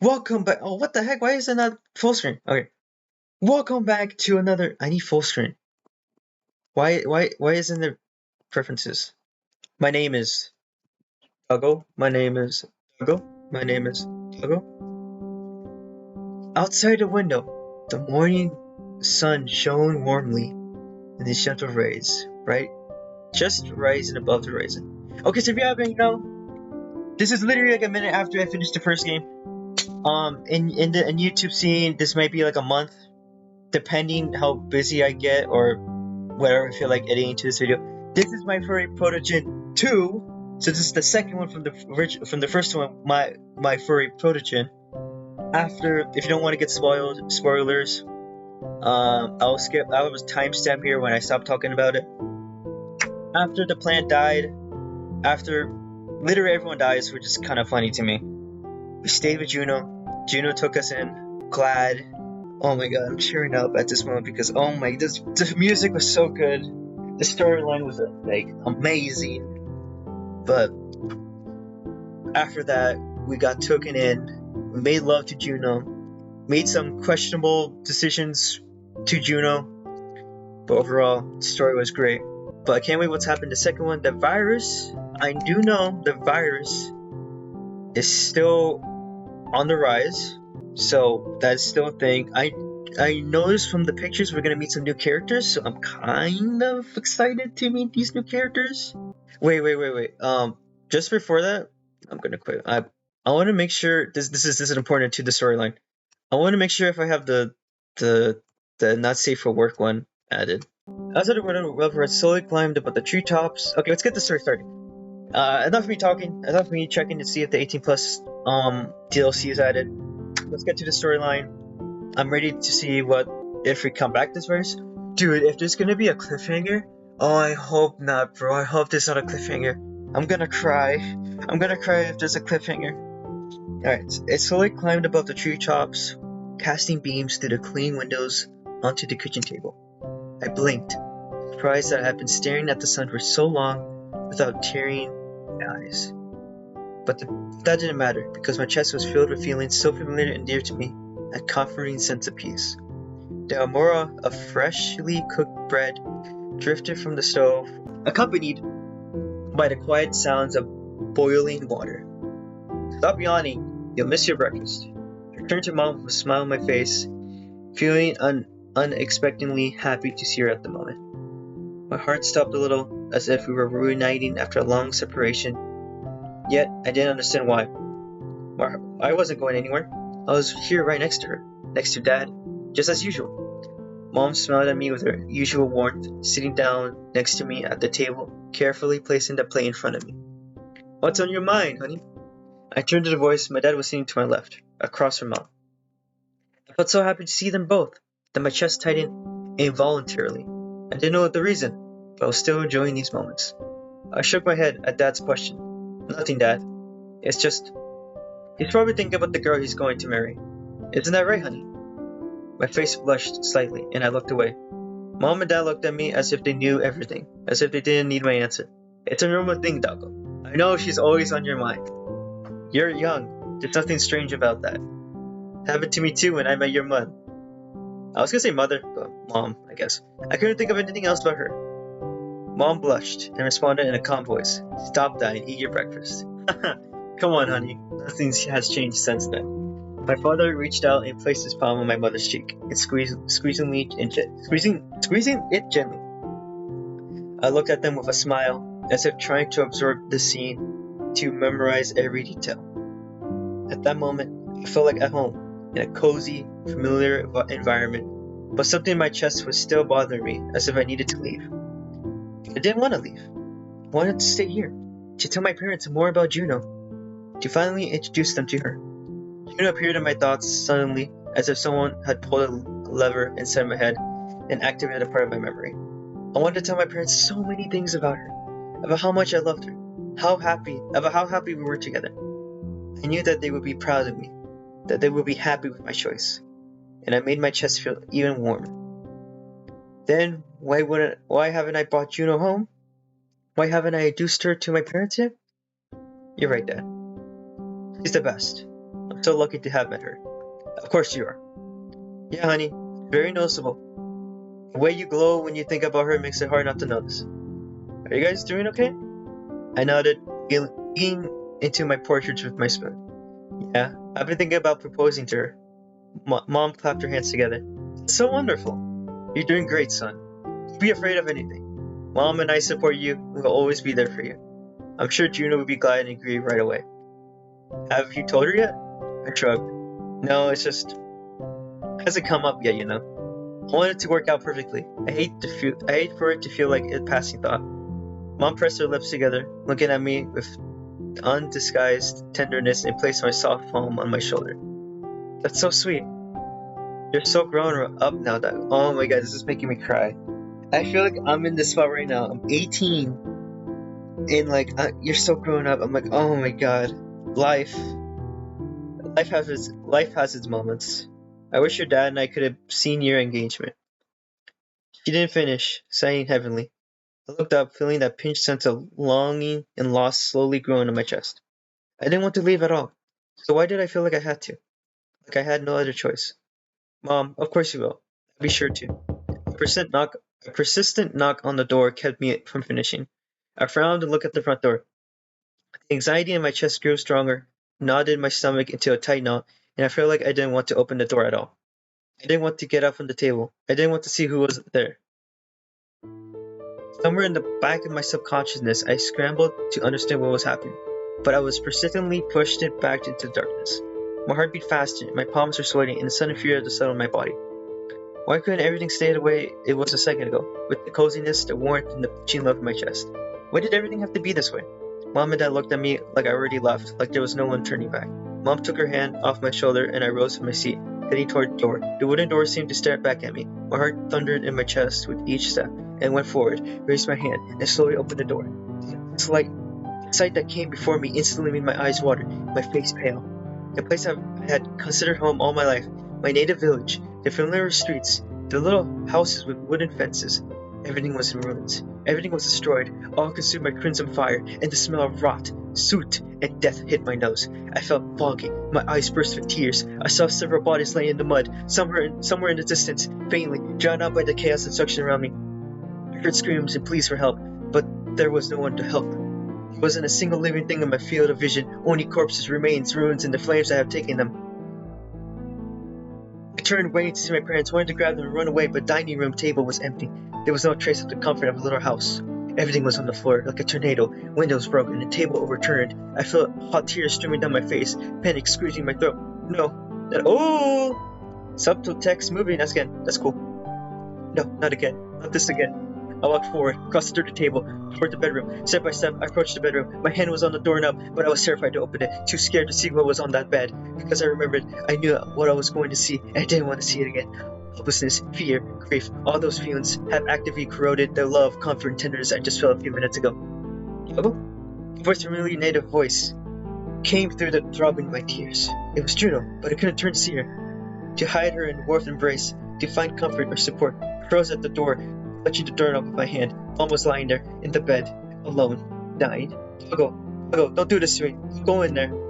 Welcome back. Oh, what the heck? Why is it not full screen? Okay. Welcome back to another. I need full screen. Why isn't there preferences? My name is Duggo. My name is Duggo. My name is Duggo. Outside the window, the morning sun shone warmly in these gentle rays, right? Just rising above the horizon. Okay, so if you haven't know, this is literally like a minute after I finished the first game. In YouTube scene, this might be like a month, depending how busy I get or whatever I feel like editing to this video. This is my Furry Protogen 2. So this is the second one from the first one, my Furry Protogen. After, if you don't want to get spoilers, I'll skip. I was timestamp here when I stopped talking about it. After the plant died, after literally everyone dies, which is kind of funny to me. We stayed with Juno. Juno took us in. Glad. Oh my god, I'm cheering up at this moment because the music was so good. The storyline was like amazing. But after that, we got taken in. We made love to Juno. Made some questionable decisions to Juno. But overall, the story was great. But I can't wait what's happened the second one. The virus, I do know the virus is still on the rise. So that's still a thing. I noticed from the pictures we're gonna meet some new characters, so I'm kind of excited to meet these new characters. Wait. Just before that, I'm gonna quit. I want to make sure this is important to the storyline. I want to make sure if I have the not safe for work one added. Outside of whatever, I slowly climbed up the treetops. Okay, let's get the story started. Enough of me talking. Enough of me checking to see if the 18 plus DLC is added. Let's get to the storyline. I'm ready to see if we come back this verse. Dude, if there's gonna be a cliffhanger, oh, I hope not, bro. I hope there's not a cliffhanger. I'm gonna cry. I'm gonna cry if there's a cliffhanger. Alright, it slowly climbed above the treetops, casting beams through the clean windows onto the kitchen table. I blinked, surprised that I had been staring at the sun for so long without tearing my eyes. But that didn't matter, because my chest was filled with feelings so familiar and dear to me, a comforting sense of peace. The aroma of freshly cooked bread drifted from the stove, accompanied by the quiet sounds of boiling water. Stop yawning, you'll miss your breakfast. I turned to Mom with a smile on my face, feeling unexpectedly happy to see her at the moment. My heart stopped a little, as if we were reuniting after a long separation, yet I didn't understand why. I wasn't going anywhere. I was here right next to her, next to Dad, just as usual. Mom smiled at me with her usual warmth, sitting down next to me at the table, carefully placing the plate in front of me. What's on your mind, honey? I turned to the voice. My dad was sitting to my left, across from Mom. I felt so happy to see them both that my chest tightened involuntarily. I didn't know the reason, but I was still enjoying these moments. I shook my head at Dad's question. Nothing, Dad. It's just... he's probably thinking about the girl he's going to marry. Isn't that right, honey? My face flushed slightly, and I looked away. Mom and Dad looked at me as if they knew everything, as if they didn't need my answer. It's a normal thing, Doggo. I know she's always on your mind. You're young. There's nothing strange about that. Happened to me too when I met your mom. I was gonna say mother, but Mom, I guess. I couldn't think of anything else but her. Mom blushed and responded in a calm voice. Stop that and eat your breakfast. Come on, honey. Nothing has changed since then. My father reached out and placed his palm on my mother's cheek and squeezing it gently. I looked at them with a smile, as if trying to absorb the scene, to memorize every detail. At that moment, I felt like at home, in a cozy, familiar environment, but something in my chest was still bothering me, as if I needed to leave. I didn't want to leave. I wanted to stay here, to tell my parents more about Juno, to finally introduce them to her. Juno appeared in my thoughts suddenly, as if someone had pulled a lever inside my head and activated a part of my memory. I wanted to tell my parents so many things about her, about how much I loved her, how happy we were together. I knew that they would be proud of me, that they would be happy with my choice, and I made my chest feel even warmer. Then, why haven't I brought Juno home? Why haven't I introduced her to my parents yet? You're right, Dad. She's the best. I'm so lucky to have met her. Of course you are. Yeah, honey, very noticeable. The way you glow when you think about her makes it hard not to notice. Are you guys doing okay? I nodded, leaning into my portraits with my spoon. Yeah, I've been thinking about proposing to her. Mom clapped her hands together. It's so wonderful. You're doing great, son. Don't be afraid of anything. Mom and I support you and will always be there for you. I'm sure Juno would be glad and agree right away. Have you told her yet? I shrugged. No, it's just hasn't come up yet, you know. I want it to work out perfectly. I hate for it to feel like a passing thought. Mom pressed her lips together, looking at me with undisguised tenderness and placed my soft palm on my shoulder. That's so sweet. You're so grown up now that oh my god, this is making me cry. I feel like I'm in this spot right now. I'm 18 and like you're so grown up. I'm like, oh my god. Life has its moments. I wish your dad and I could have seen your engagement. She didn't finish, sighing heavily. I looked up, feeling that pinched sense of longing and loss slowly growing in my chest. I didn't want to leave at all. So why did I feel like I had to? Like I had no other choice. Mom, of course you will. I'll be sure to. A persistent knock on the door kept me from finishing. I frowned and looked at the front door. The anxiety in my chest grew stronger, knotted my stomach into a tight knot, and I felt like I didn't want to open the door at all. I didn't want to get up from the table. I didn't want to see who was there. Somewhere in the back of my subconsciousness, I scrambled to understand what was happening, but I was persistently pushed back into darkness. My heart beat faster, my palms were sweating, and a sudden fear had to settle my body. Why couldn't everything stay the way it was a second ago, with the coziness, the warmth, and the pinching love in my chest? Why did everything have to be this way? Mom and Dad looked at me like I already left, like there was no one turning back. Mom took her hand off my shoulder, and I rose from my seat, heading toward the door. The wooden door seemed to stare back at me. My heart thundered in my chest with each step, and went forward, raised my hand, and slowly opened the door. The sight that came before me instantly made my eyes water, my face pale. The place I had considered home all my life, my native village, the familiar streets, the little houses with wooden fences. Everything was in ruins. Everything was destroyed, all consumed by crimson fire, and the smell of rot, soot, and death hit my nose. I felt foggy. My eyes burst with tears. I saw several bodies laying in the mud, somewhere in the distance, faintly, drowned out by the chaos and destruction around me. I heard screams and pleas for help, but there was no one to help. There wasn't a single living thing in my field of vision, only corpses, remains, ruins, and the flames that have taken them. I turned, waiting to see my parents, wanted to grab them and run away, but the dining room table was empty. There was no trace of the comfort of a little house. Everything was on the floor, like a tornado. Windows broken, the table overturned. I felt hot tears streaming down my face, panic squeezing my throat. No. Oh! Subtle text moving. That's cool. No, not again. Not this again. I walked forward, crossed the dirty table, toward the bedroom. Step by step, I approached the bedroom. My hand was on the doorknob, but I was terrified to open it, too scared to see what was on that bed. Because I remembered, I knew what I was going to see, and I didn't want to see it again. Hopelessness, fear, grief, all those feelings have actively corroded the love, comfort, and tenderness I just felt a few minutes ago. Hello? A voice, a familiar native voice, came through the throbbing of my tears. It was Juno, but I couldn't turn to see her. To hide her in warmth embrace, to find comfort or support, I froze at the door, clutching the doorknob with my hand. Mom was lying there, in the bed, alone, dying. I'll go, don't do this to me. Go in there.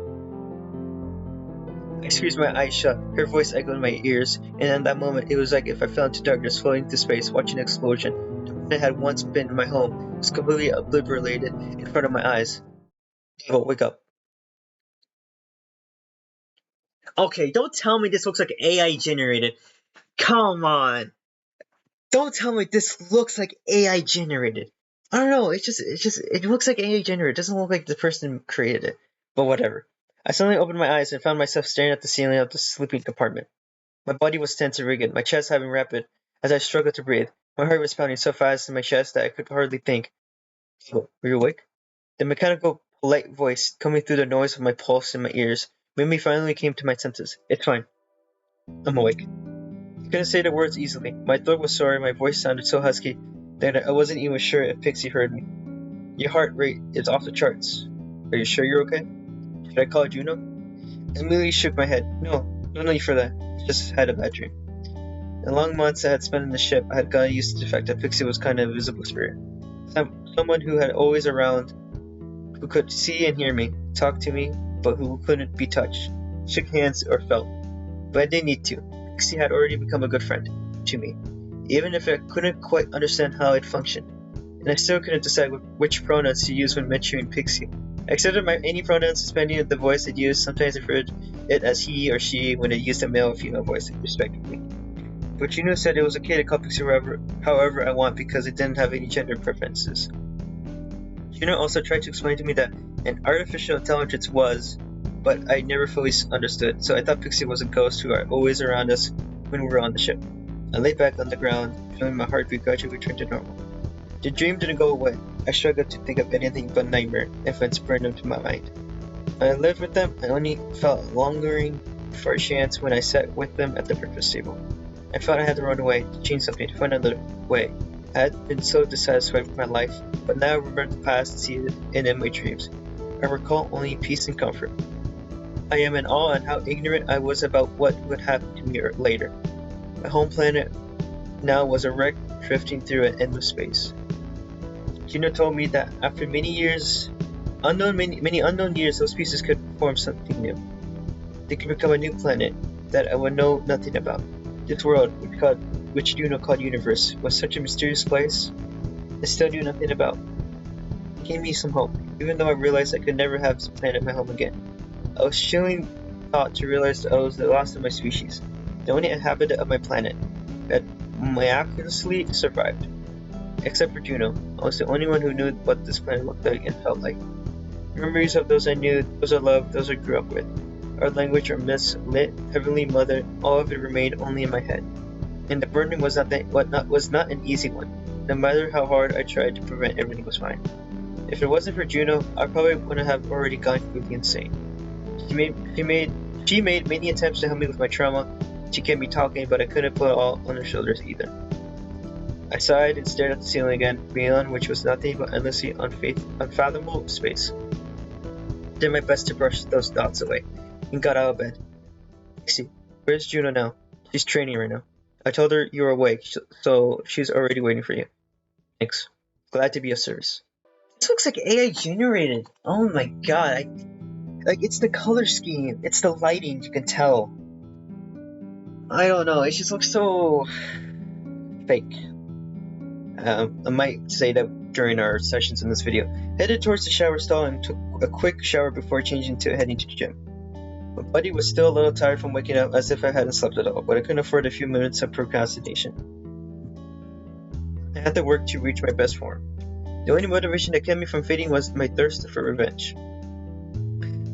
I squeezed my eyes shut. Her voice echoed in my ears, and in that moment, it was like if I fell into darkness, floating into space, watching an explosion. The one that had once been my home was completely obliterated in front of my eyes. Devil, wake up. Okay, don't tell me this looks like AI generated. Come on. Don't tell me this looks like AI generated. I don't know, it looks like AI generated. It doesn't look like the person created it. But whatever. I suddenly opened my eyes and found myself staring at the ceiling of the sleeping compartment. My body was tense and rigid, my chest having rapid as I struggled to breathe. My heart was pounding so fast in my chest that I could hardly think. Oh, were you awake? The mechanical, polite voice, coming through the noise of my pulse in my ears, made me finally came to my senses. It's fine. I'm awake. I couldn't say the words easily. My throat was sore and my voice sounded so husky that I wasn't even sure if Pixie heard me. Your heart rate is off the charts. Are you sure you're okay? Should I call Juno? I immediately shook my head. No need for that. Just had a bad dream. In the long months I had spent in the ship, I had gotten used to the fact that Pixie was kind of a visible spirit. Someone who had always around, who could see and hear me, talk to me, but who couldn't be touched. shook hands, or felt, but I didn't need to. Pixie had already become a good friend to me, even if I couldn't quite understand how it functioned, and I still couldn't decide which pronouns to use when mentioning Pixie. I accepted any pronouns suspending the voice it used. Sometimes I referred it as he or she when it used a male or female voice, respectively. But Juno said it was okay to call Pixie however I want because it didn't have any gender preferences. Juno also tried to explain to me that an artificial intelligence was, but I never fully understood, so I thought Pixie was a ghost who are always around us when we were on the ship. I lay back on the ground, feeling my heartbeat gradually return to normal. The dream didn't go away. I struggled to think of anything but nightmare events burned into my mind. When I lived with them, I only felt longing for a chance when I sat with them at the breakfast table. I felt I had to run away, to change something, to find another way. I had been so dissatisfied with my life, but now I remember the past and see it in my dreams. I recall only peace and comfort. I am in awe at how ignorant I was about what would happen to me later. My home planet now was a wreck drifting through an endless space. Juno told me that after many unknown years, those pieces could form something new. They could become a new planet that I would know nothing about. This world, which Juno called universe, was such a mysterious place I still knew nothing about. It gave me some hope, even though I realized I could never have this planet my home again. I was chilling thought to realize that I was the last of my species, the only inhabitant of my planet that miraculously survived. Except for Juno, I was the only one who knew what this planet looked like and felt like. Memories of those I knew, those I loved, those I grew up with. Our language, our myths, lit, Heavenly Mother, all of it remained only in my head. And the burden was not an easy one. No matter how hard I tried to prevent, everything was fine. If it wasn't for Juno, I probably wouldn't have already gone completely insane. She made many attempts to help me with my trauma. She kept me talking, but I couldn't put it all on her shoulders either. I sighed and stared at the ceiling again, beyond which was nothing but endlessly unfathomable space. I did my best to brush those thoughts away, and got out of bed. Pixie, where's Juno now? She's training right now. I told her you were awake, so she's already waiting for you. Thanks. Glad to be of service. This looks like AI generated. Oh my god. It's the color scheme. It's the lighting, you can tell. I don't know, it just looks so fake. I might say that during our sessions in this video. Headed towards the shower stall and took a quick shower before changing to heading to the gym. My buddy was still a little tired from waking up, as if I hadn't slept at all, but I couldn't afford a few minutes of procrastination. I had to work to reach my best form. The only motivation that kept me from fading was my thirst for revenge.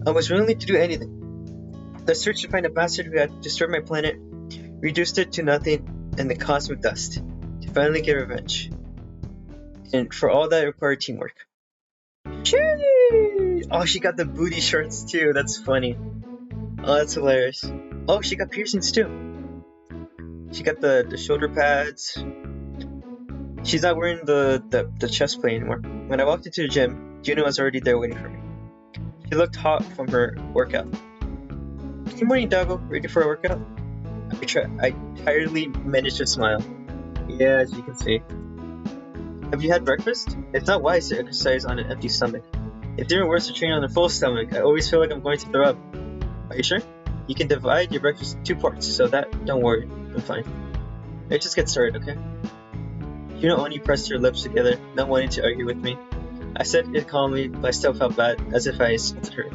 I was willing to do anything. The search to find a bastard who had disturbed my planet, reduced it to nothing, and the cosmic dust, to finally get revenge. And for all that, it required teamwork. Shee! Oh, she got the booty shorts too, that's funny. Oh, that's hilarious. Oh, she got piercings too. She got the shoulder pads. She's not wearing the chest plate anymore. When I walked into the gym, Juno was already there waiting for me. She looked hot from her workout. Good morning, doggo. Ready for a workout? I tiredly managed to smile. Yeah, as you can see. Have you had breakfast? It's not wise to exercise on an empty stomach. It's even worse to train on a full stomach. I always feel like I'm going to throw up. Are you sure? You can divide your breakfast into 2 parts, so don't worry, I'm fine. Let's just get started, okay? Juno only pressed her lips together, not wanting to argue with me. I said it calmly, but I still felt bad, as if I insulted her.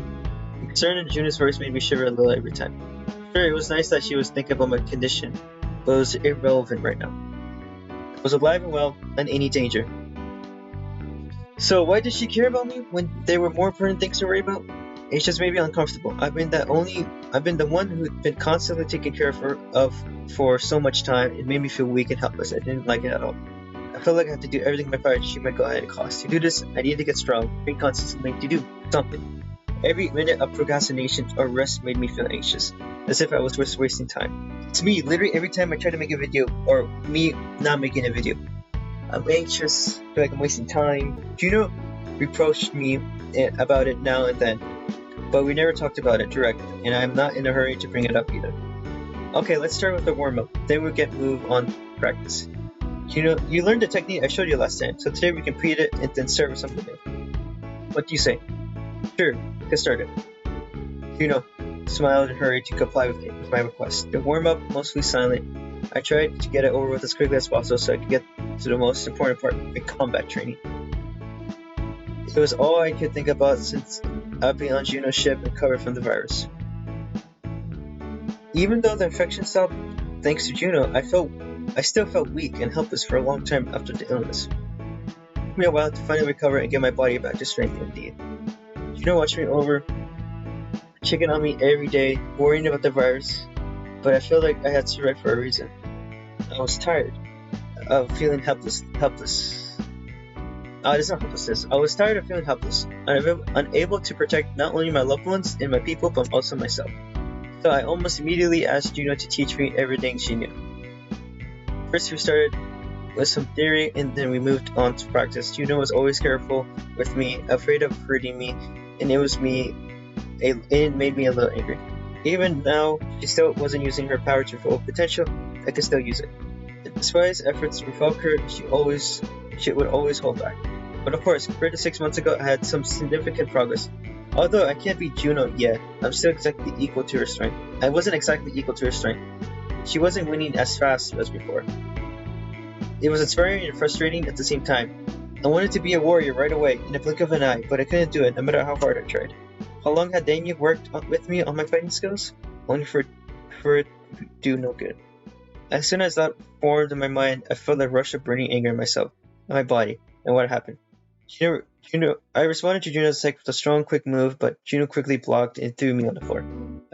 The concern in Juno's voice made me shiver a little every time. Sure, it was nice that she was thinking about my condition, but it was irrelevant right now. I was alive and well, in any danger. So why did she care about me when there were more important things to worry about? It just made me uncomfortable. I've been the one who'd been constantly taken care of for so much time. It made me feel weak and helpless. I didn't like it at all. I felt like I had to do everything in my power to achieve my goal at any cost. To do this, I needed to get strong, train consistently, to do something. Every minute of procrastination or rest made me feel anxious, as if I was just wasting time. To me, literally every time I try to make a video, or me not making a video, I'm anxious, feel like I'm wasting time. Juno reproached me about it now and then, but we never talked about it directly, and I'm not in a hurry to bring it up either. Okay, let's start with the warm-up, then we'll move on to practice. You learned the technique I showed you last time, so today we can repeat it and then start with something new. What do you say? Sure, get started. Juno, smiled and hurried to comply with my request. The warm-up, mostly silent, I tried to get it over with as quickly as possible so I could get to the most important part, my combat training. It was all I could think about since I'd been on Juno's ship and recovered from the virus. Even though the infection stopped thanks to Juno, I still felt weak and helpless for a long time after the illness. It took me a while to finally recover and get my body back to strength indeed. Juno watched me over, checking on me every day, worrying about the virus, but I felt like I had survived for a reason. I was tired of feeling helpless. It's not helplessness. I was tired of feeling helpless, unable to protect not only my loved ones and my people, but also myself. So I almost immediately asked Juno to teach me everything she knew. First we started with some theory, and then we moved on to practice. Juno was always careful with me, afraid of hurting me, and it made me a little angry. Even now, she still wasn't using her power to full potential, I could still use it. Despite efforts to revoke her, she would always hold back. But of course, compared to 6 months ago, I had some significant progress. Although I can't beat Juno yet, I'm still exactly equal to her strength. I wasn't exactly equal to her strength. She wasn't winning as fast as before. It was inspiring and frustrating at the same time. I wanted to be a warrior right away, in a blink of an eye, but I couldn't do it no matter how hard I tried. How long had Damien worked with me on my fighting skills? Only for it to do no good. As soon as that formed in my mind, I felt a rush of burning anger in myself, in my body, and what happened. I responded to Juno's attack with a strong, quick move, but Juno quickly blocked and threw me on the floor.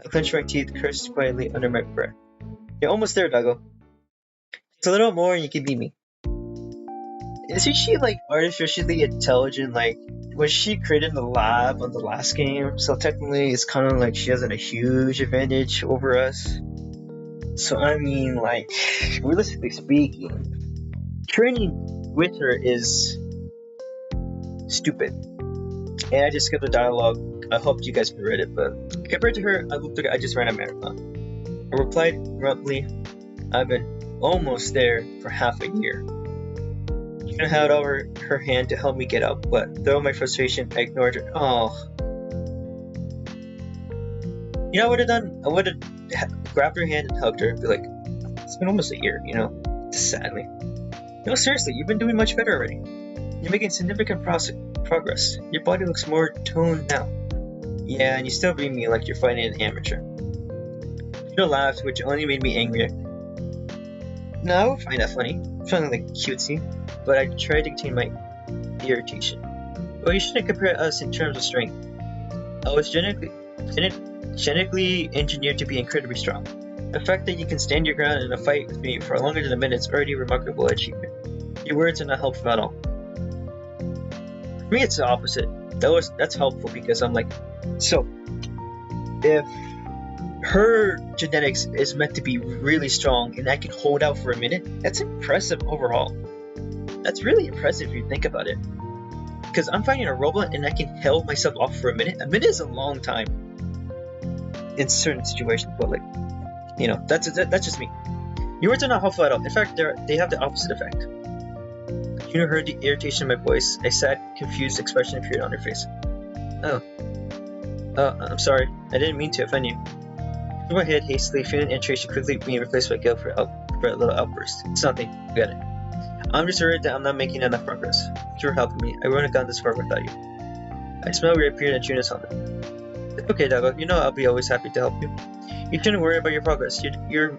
I clenched my teeth, cursed quietly under my breath. You're almost there, Doggo. Just a little more and you can beat me. Isn't she like artificially intelligent? Like, was she created in the lab on the last game? So technically it's kind of like she has a huge advantage over us. So I mean, like, realistically speaking, training with her is stupid. And I just skipped the dialogue. I hope you guys can read it, but compared to her, I just ran a marathon. I replied abruptly, I've been almost there for half a year. She held over her hand to help me get up, but through my frustration, I ignored her. Oh. You know what I would have done? I would have grabbed her hand and hugged her and be like, it's been almost a year, sadly. No, seriously, you've been doing much better already. You're making significant progress. Your body looks more toned now. Yeah, and you still beat me like you're fighting an amateur. She laughed, which only made me angrier. No, I would find that funny. Something like cutesy, but I tried to contain my irritation. Well, you shouldn't compare us in terms of strength. I was genetically engineered to be incredibly strong. The fact that you can stand your ground in a fight with me for longer than a minute is already a remarkable achievement. Your words are not helpful at all. For me, it's the opposite. That's helpful because I'm like, so if her genetics is meant to be really strong and I can hold out for a minute, that's impressive overall. That's really impressive if you think about it. Because I'm fighting a robot and I can hold myself off for a minute. A minute is a long time in certain situations, but that's just me. Your words are not helpful at all. In fact, they have the opposite effect. Juno heard the irritation in my voice. A sad, confused expression appeared on her face. I'm sorry. I didn't mean to offend you. I shook my head hastily, feeling irritation quickly being replaced by guilt for a little outburst. It's nothing. Forget it. I'm just worried that I'm not making enough progress. Thanks for helping me. I wouldn't have gone this far without you. I smelled reappeared at Juno's helmet. It's okay, Doggo. I'll be always happy to help you. You shouldn't worry about your progress. You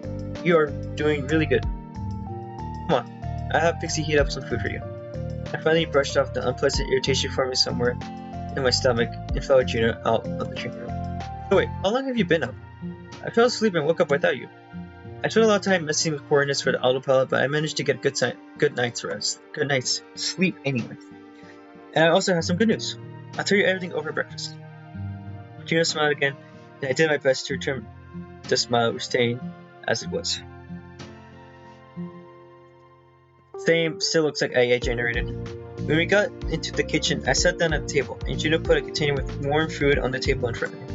are doing really good. Come on. I have Pixie heat up some food for you. I finally brushed off the unpleasant irritation forming somewhere in my stomach and followed Juno out of the training room. Oh wait, how long have you been up? I fell asleep and woke up without you. I spent a lot of time messing with coordinates for the autopilot, but I managed to get good night's rest. Good night's sleep anyway. And I also have some good news. I'll tell you everything over breakfast. Juno smiled again, and I did my best to return the smile, staying as it was. Same, still looks like AI generated. When we got into the kitchen, I sat down at the table, and Juno put a container with warm food on the table in front of me.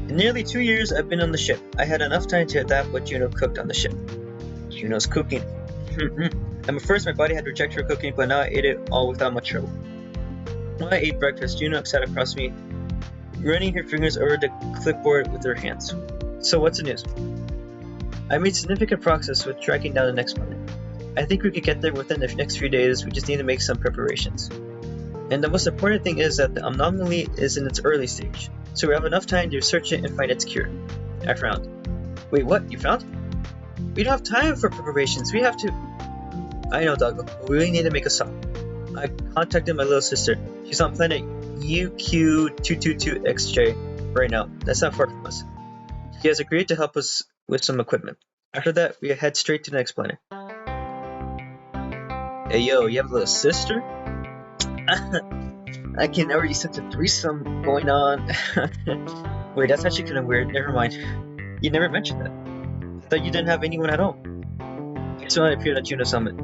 In nearly 2 years I've been on the ship. I had enough time to adapt what Juno cooked on the ship. Juno's cooking. At first my body had rejected her cooking, but now I ate it all without much trouble. While I ate breakfast, Juno sat across me running her fingers over the clipboard with her hands. So what's the news? I made significant progress with tracking down the next planet. I think we could get there within the next few days, we just need to make some preparations. And the most important thing is that the anomaly is in its early stage, so we have enough time to research it and find its cure. I frowned. Wait, what? You found? We don't have time for preparations, we have to... I know, Doggo, but we really need to make a stop. I contacted my little sister. She's on planet UQ222XJ right now. That's not far from us. She has agreed to help us with some equipment. After that, we head straight to the next planet. Hey yo, you have a little sister? I can already sense a threesome going on. Wait, that's actually kind of weird. Never mind. You never mentioned that. I thought you didn't have anyone at home. It's when I appeared at Juno Summit.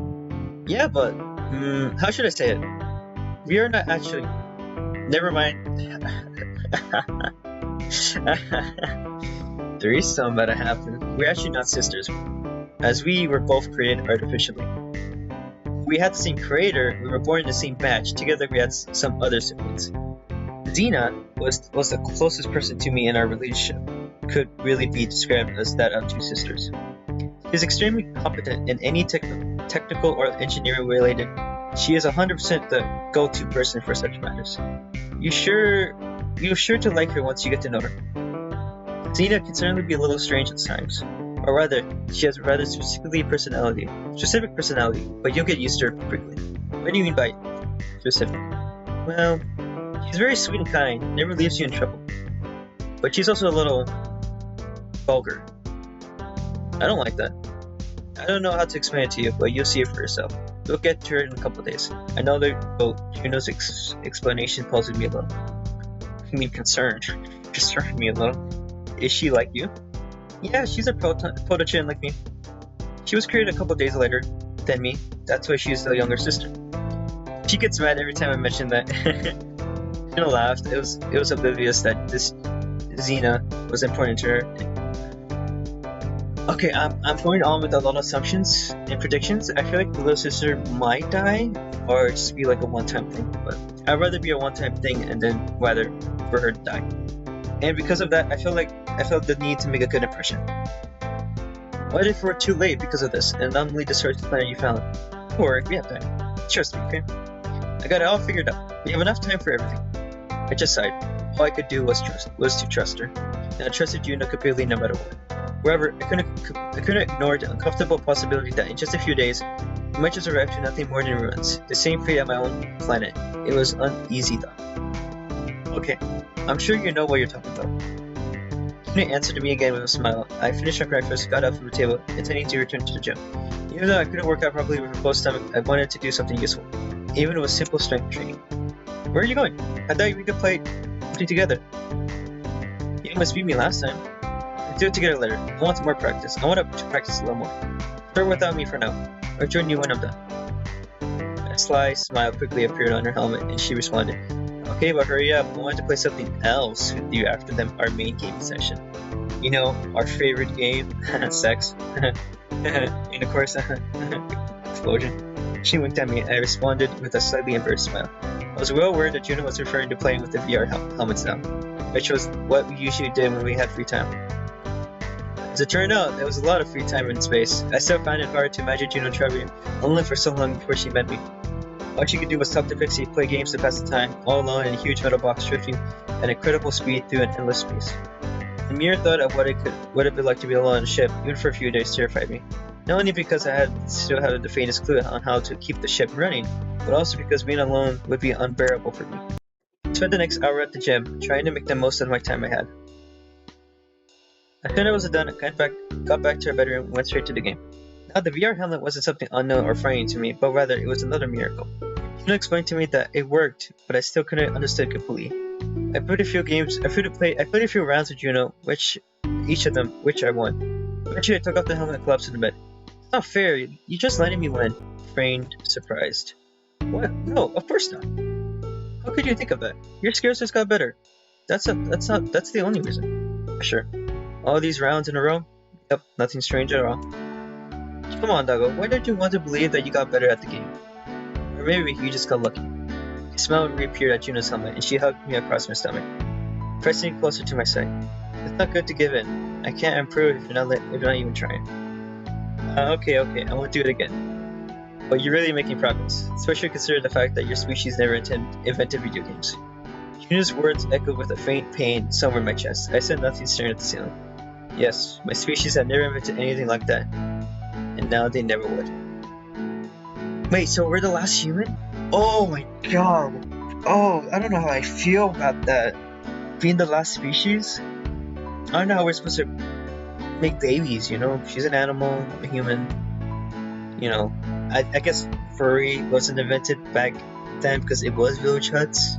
Yeah, but how should I say it? We are not actually. Never mind. Threesome better happen. We're actually not sisters, as we were both created artificially. We had the same creator, we were born in the same batch, together we had some other siblings. Xena was the closest person to me in our relationship, could really be described as that of two sisters. She is extremely competent in any technical or engineering related. She is 100% the go-to person for such matters. You're sure to like her once you get to know her. Xena can certainly be a little strange at times. Or rather, she has a rather specific personality, but you'll get used to her quickly. What do you mean by specific? Well, she's very sweet and kind, never leaves you in trouble. But she's also a little vulgar. I don't like that. I don't know how to explain it to you, but you'll see it for yourself. We'll get to her in a couple days. I know that Juno's explanation puzzled me a little. I mean, concerned me a little. Is she like you? Yeah, she's a protogen like me. She was created a couple days later than me. That's why she's the younger sister. She gets mad every time I mention that. She laughed. It was oblivious that this Xena was important to her. Okay, I'm going on with a lot of assumptions and predictions. I feel like the little sister might die, or just be like a one-time thing. But I'd rather be a one-time thing and then rather for her to die. And because of that, I felt the need to make a good impression. What if we're too late because of this, and anomaly destroys the planet you found? Don't worry, we have time. Trust me, okay? I got it all figured out. We have enough time for everything. I just sighed. All I could do was to trust her, and I trusted Juno completely no matter what. However, I couldn't ignore the uncomfortable possibility that in just a few days, we might just arrive to nothing more than ruins. The same fate on my own planet. It was uneasy though. Okay, I'm sure you know what you're talking about. Juno answered me again with a smile. I finished my breakfast, got up from the table, intending to return to the gym. Even though I couldn't work out properly with a closed stomach, I wanted to do something useful, even with simple strength training. Where are you going? I thought we could play something together. You almost beat me last time. We'll do it together later. I want some more practice. I want to practice a little more. Start without me for now. I'll join you when I'm done. A sly smile quickly appeared on her helmet, and she responded, Okay, but hurry up. I wanted to play something else with you after our main game session. You know, our favorite game, sex. And of course, explosion. She winked at me, and I responded with a slightly embarrassed smile. I was well aware that Juno was referring to playing with the VR helmets now, which was what we usually did when we had free time. As it turned out, there was a lot of free time in space. I still found it hard to imagine Juno traveling alone for so long before she met me. All she could do was talk to Pixie, play games to pass the time, all alone in a huge metal box drifting at incredible speed through an endless space. The mere thought of what it would be like to be alone on a ship, even for a few days, terrified me. Not only because I still had the faintest clue on how to keep the ship running, but also because being alone would be unbearable for me. I spent the next hour at the gym, trying to make the most of my time I had. As soon as I was done, I got back to our bedroom and went straight to the game. Now, the VR helmet wasn't something unknown or frightening to me, but rather it was another miracle. Juno explained to me that it worked, but I still couldn't understand completely. I played a few rounds with Juno, which I won. Eventually, I took off the helmet and collapsed in the bed. It's not fair, you just letting me win. Feigned surprised. What? No, of course not. How could you think of that? Your skills just got better. That's the only reason. Sure. All these rounds in a row? Yep, nothing strange at all. Come on, Doggo, why don't you want to believe that you got better at the game? Or maybe you just got lucky. A smile reappeared at Juno's helmet, and she hugged me across my stomach. pressing closer to my side. It's not good to give in. I can't improve if you're not even trying. Okay, I won't do it again. But you're really making progress, especially considering the fact that your species never invented video games. Yuna's words echoed with a faint pain somewhere in my chest. I said nothing, staring at the ceiling. Yes, my species had never invented anything like that, and now they never would. Wait, so we're the last human? Oh my god. Oh, I don't know how I feel about that. Being the last species? I don't know how we're supposed to make babies, you know? She's an animal, I'm a human. You know, I guess furry wasn't invented back then because it was village huts.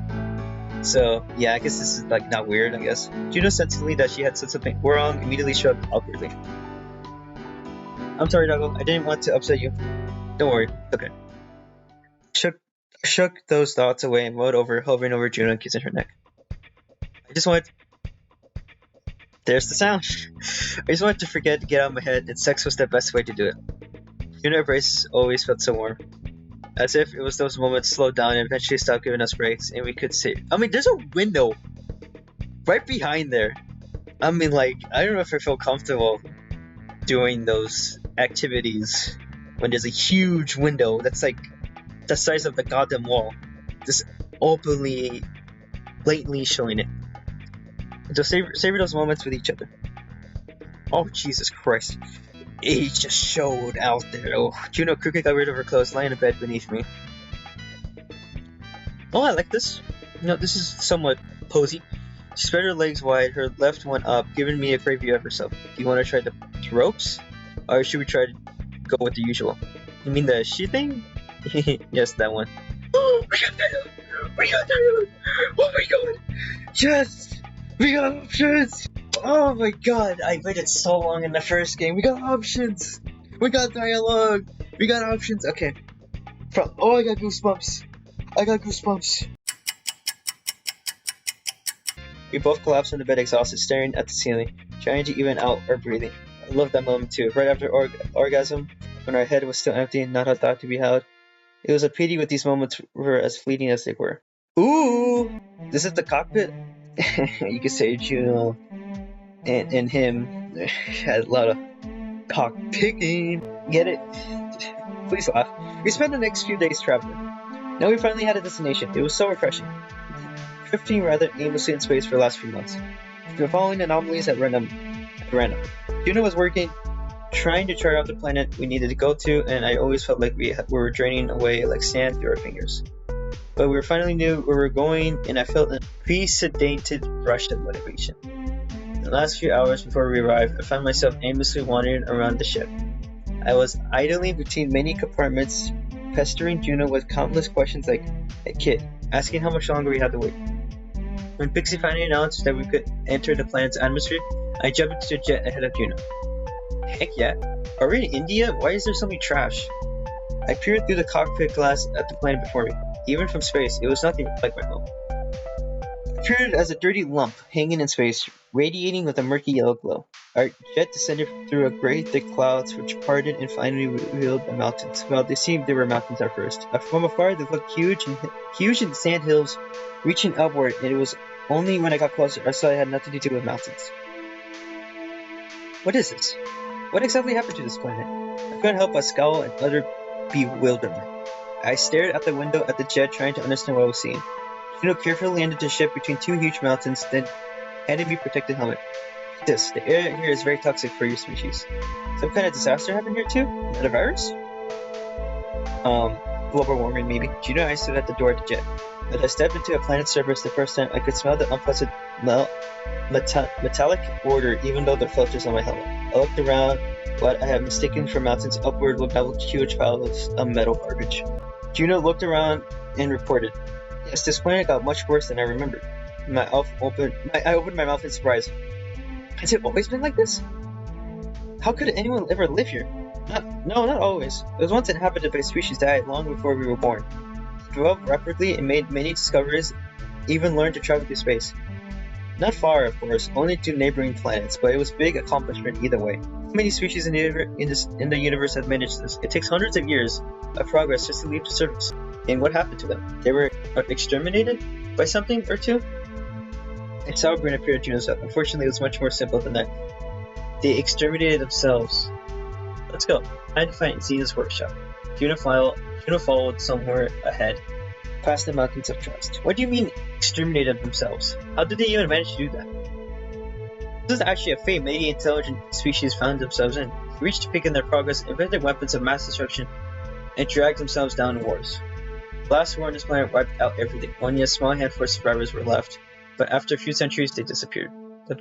So, yeah, I guess this is like not weird, I guess. Juno sensibly that she had said something wrong, immediately shrugged awkwardly. I'm sorry, Doggo, I didn't want to upset you. Don't worry, okay. Shook those thoughts away and rolled over, hovering over Juno and kissing her neck. I just wanted... There's the sound! I just wanted to forget to get out of my head that sex was the best way to do it. Juno's embrace always felt so warm. As if it was those moments slowed down and eventually stopped giving us breaks and we could see... I mean, there's a window right behind there. I mean, like, I don't know if I feel comfortable doing those activities when there's a huge window that's like the size of the goddamn wall, just openly, blatantly showing it. And so savor those moments with each other. Oh, Jesus Christ. He just showed out there. Oh, Juno quickly got rid of her clothes, lying in bed beneath me. Oh, I like this. You know, this is somewhat posy. She spread her legs wide, her left one up, giving me a great view of herself. Do you want to try the ropes? Or should we try to go with the usual? You mean the she thing? Yes, that one. Oh, we got that! We got that! Oh my god! Yes! We got options! Oh my god, I waited so long in the first game. We got options! We got dialogue! We got options! Okay. Oh, I got goosebumps! I got goosebumps! We both collapsed on the bed exhausted, staring at the ceiling, trying to even out our breathing. I loved that moment too, right after orgasm, when our head was still empty and not a thought to be held. It was a pity what these moments were as fleeting as they were. Ooh! This is the cockpit? You could say Juno and him had a lot of cock picking. Get it? Please laugh. We spent the next few days traveling. Now we finally had a destination. It was so refreshing. Drifting rather aimlessly in space for the last few months. We were following anomalies at random. Juno was working, trying to chart out the planet we needed to go to, and I always felt like we were draining away like sand through our fingers. But we finally knew where we were going, and I felt an unprecedented rush of motivation. In the last few hours before we arrived, I found myself aimlessly wandering around the ship. I was idling between many compartments, pestering Juno with countless questions like a kid, asking how much longer we had to wait. When Pixie finally announced that we could enter the planet's atmosphere, I jumped into a jet ahead of Juno. Heck yeah. Are we in India? Why is there so much trash? I peered through the cockpit glass at the planet before me. Even from space, it was nothing like my home. I peered as a dirty lump hanging in space, radiating with a murky yellow glow. Our jet descended through a great thick clouds which parted and finally revealed the mountains. Well, they seemed they were mountains at first. From afar, they looked huge and sand hills reaching upward, and it was only when I got closer I saw it had nothing to do with mountains. What is this? What exactly happened to this planet? I couldn't help but scowl in utter bewilderment. I stared out the window at the jet, trying to understand what I was seeing. Juno carefully landed the ship between two huge mountains, then handed me a protective helmet. The air here is very toxic for your species. Some kind of disaster happened here too? Not a virus? Global warming maybe. Juno and I stood at the door of the jet. As I stepped into a planet's surface the first time, I could smell the unpleasant metallic odor even though the filters on my helmet. I looked around. What I had mistaken for mountains upward looked like a huge pile of metal garbage. Juno looked around and reported, "Yes, this planet got much worse than I remembered." I opened my mouth in surprise. Has it always been like this? How could anyone ever live here? No, not always. It was once inhabited by species that died long before we were born. It grew up rapidly and made many discoveries, even learned to travel through space. Not far, of course, only to neighboring planets, but it was a big accomplishment either way. How many species in the universe have managed this? It takes hundreds of years of progress just to leave the surface. And what happened to them? They were exterminated by something or two? A sour grin appeared at Juno's head. Unfortunately, it was much more simple than that. They exterminated themselves. Let's go. Time to find Xena's workshop. Juno followed somewhere ahead, past the mountains of trust. What do you mean, exterminated themselves? How did they even manage to do that? This is actually a fate many intelligent species found themselves in. They reached a peak in their progress, invented weapons of mass destruction, and dragged themselves down in wars. The last war on this planet wiped out everything. Only a small handful of survivors were left, but after a few centuries they disappeared.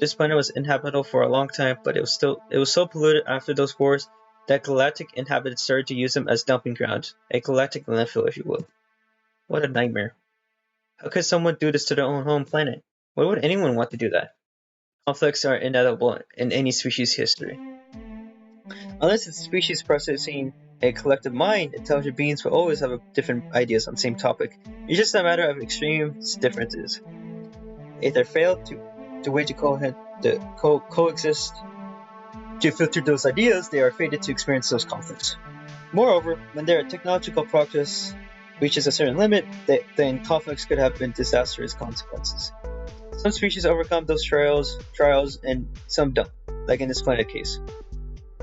This planet was inhabitable for a long time, but it was so polluted after those wars that galactic inhabitants started to use them as dumping grounds, a galactic landfill, if you will. What a nightmare. How could someone do this to their own home planet? Why would anyone want to do that? Conflicts are inevitable in any species' history. Unless it's a species possessing a collective mind, intelligent beings will always have different ideas on the same topic. It's just a matter of extreme differences. If they fail to wage a coexist to filter those ideas, they are fated to experience those conflicts. Moreover, when their technological progress reaches a certain limit, then conflicts could have been disastrous consequences. Some species overcome those trials and some don't, like in this planet case.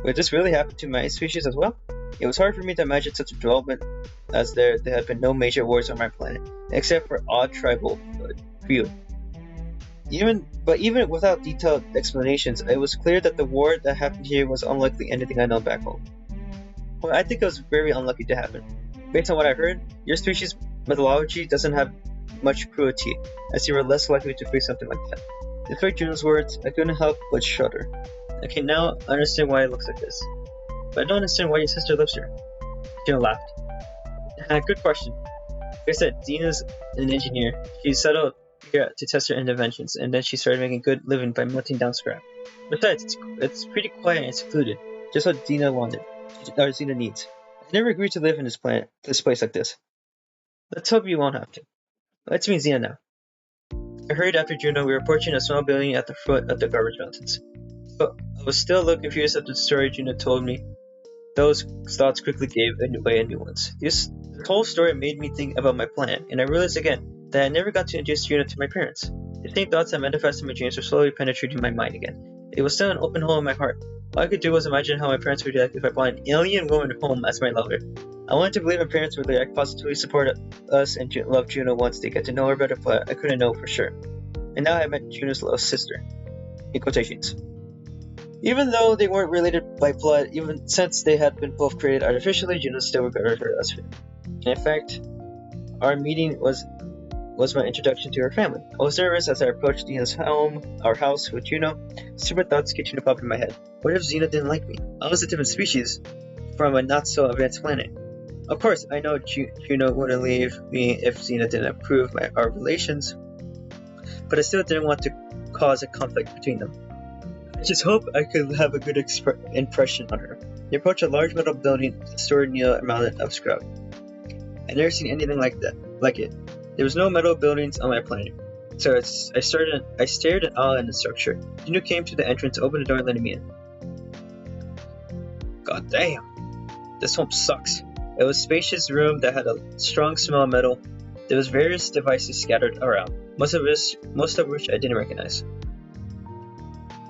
Would this really happen to my species as well? It was hard for me to imagine such a development, as there had been no major wars on my planet, except for odd tribal feud. Even without detailed explanations, it was clear that the war that happened here was unlikely anything I know back home. Well, I think it was very unlucky to happen. Based on what I heard, your species' mythology doesn't have much cruelty, as you were less likely to face something like that. Despite Juno's words, I couldn't help but shudder. Okay, now I understand why it looks like this. But I don't understand why your sister lives here. Juno laughed. Good question. Like I said, Xena's an engineer. She settled here to test her inventions, and then she started making a good living by melting down scrap. Besides, it's pretty quiet and secluded, just what Xena needs. I never agreed to live in this place like this. Let's hope you won't have to. Let's meet Xena now. I hurried after Juno. We were approaching a small building at the foot of the garbage mountains. But I was still a little confused after the story Juno told me. Those thoughts quickly gave way a new ones. This whole story made me think about my plan, and I realized again that I never got to introduce Juno to my parents. The same thoughts that manifested in my dreams were slowly penetrating my mind again. It was still an open hole in my heart. All I could do was imagine how my parents would react if I brought an alien woman home as my lover. I wanted to believe my parents would react positively, support us, and love Juno once they get to know her better, but I couldn't know for sure. And now I met Juno's little sister. In quotations. Even though they weren't related by blood, even since they had been both created artificially, Juno still regarded her as family. In fact, our meeting was my introduction to her family. I was nervous as I approached our house with Juno. Stupid thoughts continued to pop in my head. What if Xena didn't like me? I was a different species from a not so advanced planet. Of course, I know Juno wouldn't leave me if Xena didn't approve our relations, but I still didn't want to cause a conflict between them. I just hoped I could have a good impression on her. They approached a large metal building stored near a mountain of scrap. I'd never seen anything like it. There was no metal buildings on my planet, so I stared in awe at the structure. Juno came to the entrance, opened the door, and let me in. God damn, this home sucks. It was a spacious room that had a strong smell of metal. There was various devices scattered around, most of which I didn't recognize.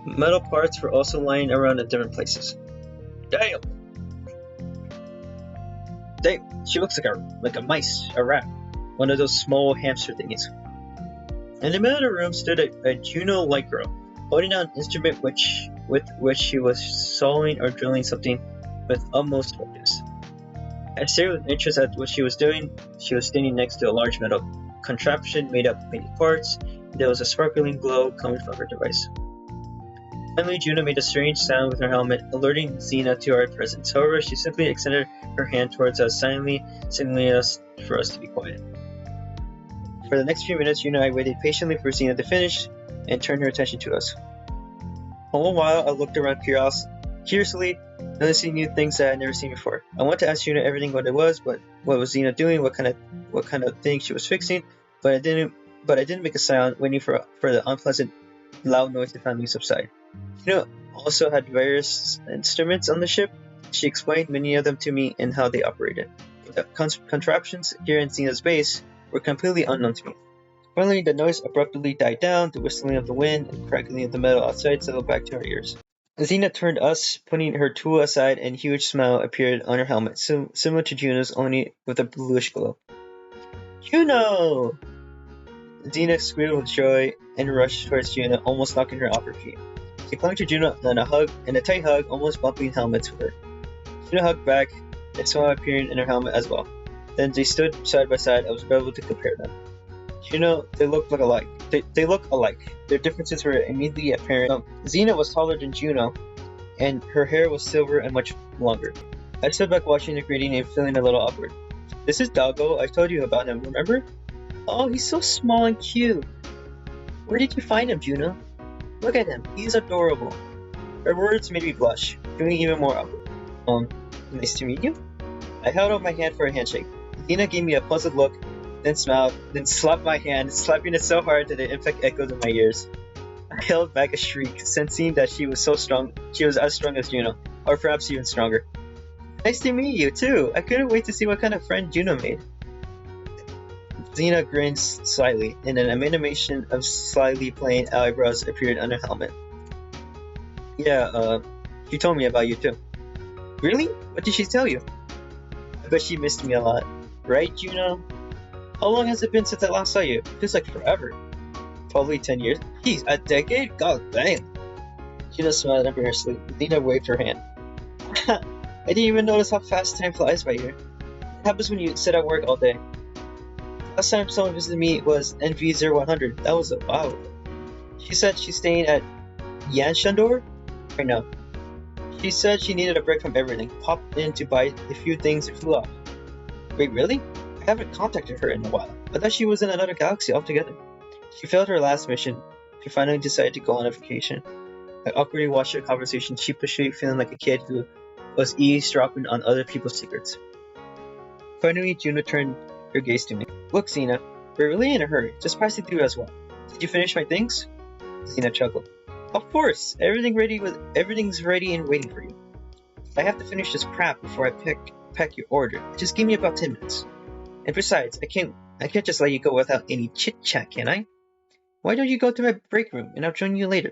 Metal parts were also lying around in different places. Damn! She looks like a rat. One of those small hamster thingies. In the middle of the room stood a Juno-like girl, holding out an instrument with which she was sawing or drilling something with utmost focus. I stared with interest at what she was doing. She was standing next to a large metal contraption made up of many parts, and there was a sparkling glow coming from her device. Finally, Juno made a strange sound with her helmet, alerting Xena to our presence. However, she simply extended her hand towards us, silently signaling us for us to be quiet. For the next few minutes, Juno and I waited patiently for Xena to finish and turn her attention to us. All the while, I looked around curiously, noticing new things that I had never seen before. I wanted to ask Juno everything what it was, what was Xena doing, what kind of thing she was fixing, but I didn't make a sound, waiting for the unpleasant, loud noise to finally subside. Juno also had various instruments on the ship. She explained many of them to me and how they operated. The contraptions here in Xena's base were completely unknown to me. Finally, the noise abruptly died down, the whistling of the wind and crackling of the metal outside settled back to our ears. Xena turned us, putting her tool aside, and a huge smile appeared on her helmet, similar to Juno's, only with a bluish glow. Juno! Xena squealed with joy and rushed towards Juno, almost knocking her off her feet. She clung to Juno in a tight hug, almost bumping helmets with her. Juno hugged back, a smile appearing in her helmet as well. Then they stood side by side. I was able to compare them. Juno, they look alike. They look alike. Their differences were immediately apparent. Xena was taller than Juno, and her hair was silver and much longer. I stood back watching the greeting and feeling a little awkward. This is Doggo. I told you about him, remember? Oh, he's so small and cute. Where did you find him, Juno? Look at him. He's adorable. Her words made me blush, feeling even more awkward. Nice to meet you? I held out my hand for a handshake. Xena gave me a puzzled look, then smiled, then slapped my hand, slapping it so hard that the impact echoed in my ears. I held back a shriek, sensing that she was as strong as Juno, or perhaps even stronger. Nice to meet you, too! I couldn't wait to see what kind of friend Juno made. Xena grinned slightly, and an animation of slightly playing eyebrows appeared on her helmet. Yeah, she told me about you, too. Really? What did she tell you? I bet she missed me a lot. Right, Juno? How long has it been since I last saw you? Feels like forever. Probably 10 years. Geez, a decade? God damn. Juno smiled under her sleeve. Xena waved her hand. I didn't even notice how fast time flies by here. It happens when you sit at work all day. Last time someone visited me was NV0100. That was a while ago. She said she's staying at Yanshandor? Right now. She said she needed a break from everything. Popped in to buy a few things and flew off. Wait, really? I haven't contacted her in a while. I thought she was in another galaxy altogether. She failed her last mission. She finally decided to go on a vacation. I awkwardly watched her conversation, sheepishly feeling like a kid who was eavesdropping on other people's secrets. Finally, Juno turned her gaze to me. Look, Xena, we're really in a hurry. Just passing through as well. Did you finish my things? Xena chuckled. Of course! Everything's ready and waiting for you. I have to finish this crap before I pack your order. Just give me about 10 minutes. And besides, I can't just let you go without any chit-chat, can I? Why don't you go to my break room and I'll join you later?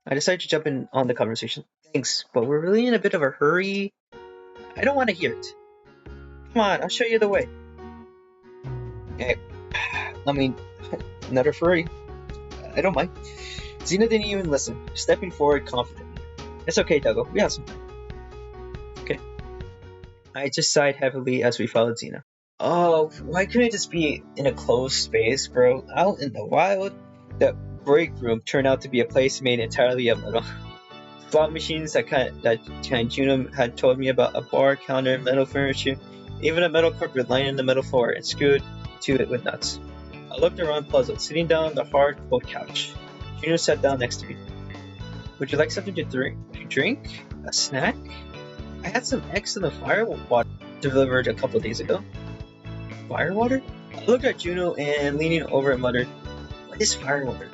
I decided to jump in on the conversation. Thanks, but we're really in a bit of a hurry. I don't want to hear it. Come on, I'll show you the way. Another furry. I don't mind. Xena didn't even listen, stepping forward confidently. It's okay, Doggo. We have some time. Okay. I just sighed heavily as we followed Xena. Oh, why couldn't it just be in a closed space, bro? Out in the wild? The break room turned out to be a place made entirely of metal. Slot machines that Juno had told me about, a bar, counter, metal furniture, even a metal carpet lining the metal floor and screwed to it with nuts. I looked around puzzled, sitting down on the hard, cold couch. Juno sat down next to me. Would you like something to drink? A snack? I had some excellent firewater delivered a couple days ago. Firewater? I looked at Juno and leaning over and muttered, What is firewater?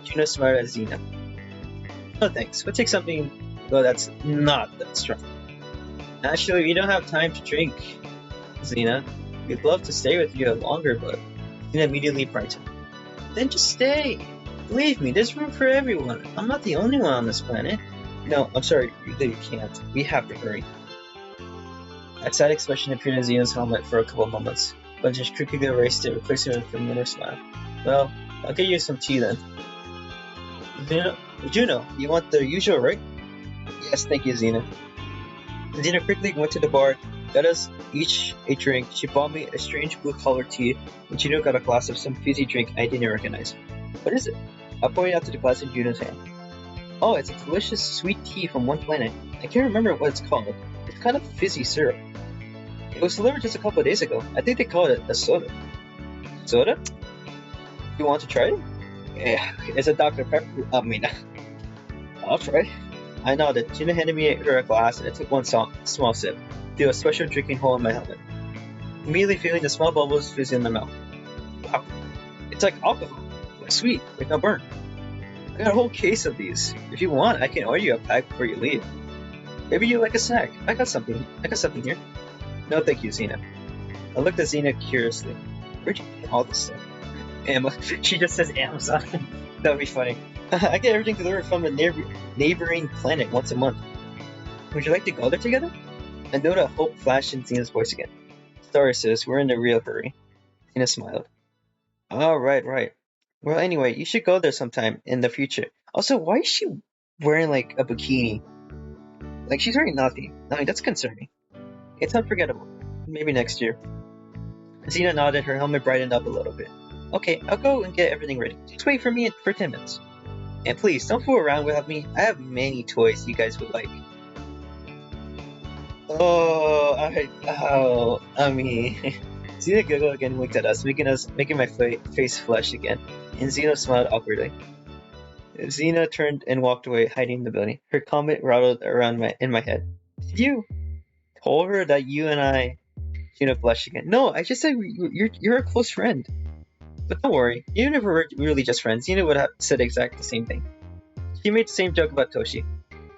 Juno smiled at Xena. No thanks, we'll take something that's not that strong. Actually, we don't have time to drink, Xena. We'd love to stay with you longer, but Xena immediately brightened. Then just stay! Believe me, there's room for everyone. I'm not the only one on this planet. No, I'm sorry, you can't. We have to hurry. A sad expression appeared in Xena's helmet for a couple of moments, but just quickly erased it, replacing it with a familiar smile. Well, I'll get you some tea then. Juno, you want the usual, right? Yes, thank you, Xena. Xena quickly went to the bar, got us each a drink. She bought me a strange blue-colored tea, and Juno got a glass of some fizzy drink I didn't recognize. What is it? I pointed out to the glass in Juno's hand. Oh, it's a delicious sweet tea from one planet. I can't remember what it's called. It's kind of fizzy syrup. It was delivered just a couple of days ago. I think they call it a soda. Soda? You want to try it? Yeah, it's a Dr. Pepper. I'll try. I nodded. Juno handed me her a glass and I took one small sip, through a special drinking hole in my helmet. Immediately feeling the small bubbles fizzing in my mouth. Wow, it's like alcohol. Like sweet, with no burn. I got a whole case of these. If you want, I can order you a pack before you leave. Maybe you like a snack. I got something here. No thank you, Xena. I looked at Xena curiously. Where'd you get all this stuff? She just says Amazon. That would be funny. I get everything delivered from a neighboring planet once a month. Would you like to go there together? A note of hope flashed in Xena's voice again. Sorry, sis, we're in a real hurry. Xena smiled. Oh, right. Well, anyway, you should go there sometime in the future. Also, why is she wearing like a bikini? Like she's wearing nothing. I mean, that's concerning. It's unforgettable. Maybe next year. Xena nodded, her helmet brightened up a little bit. Okay, I'll go and get everything ready. Just wait for me for 10 minutes. And please, don't fool around without me. I have many toys you guys would like. I mean... Xena giggled again and winked at us, making my face flush again, and Xena smiled awkwardly. Xena turned and walked away, hiding in the building. Her comment rattled around in my head. Did you told her that you and I... Xena blushed again. No, I just said you're a close friend. But don't worry, even if we were really just friends, Xena would have said exactly the same thing. She made the same joke about Toshi.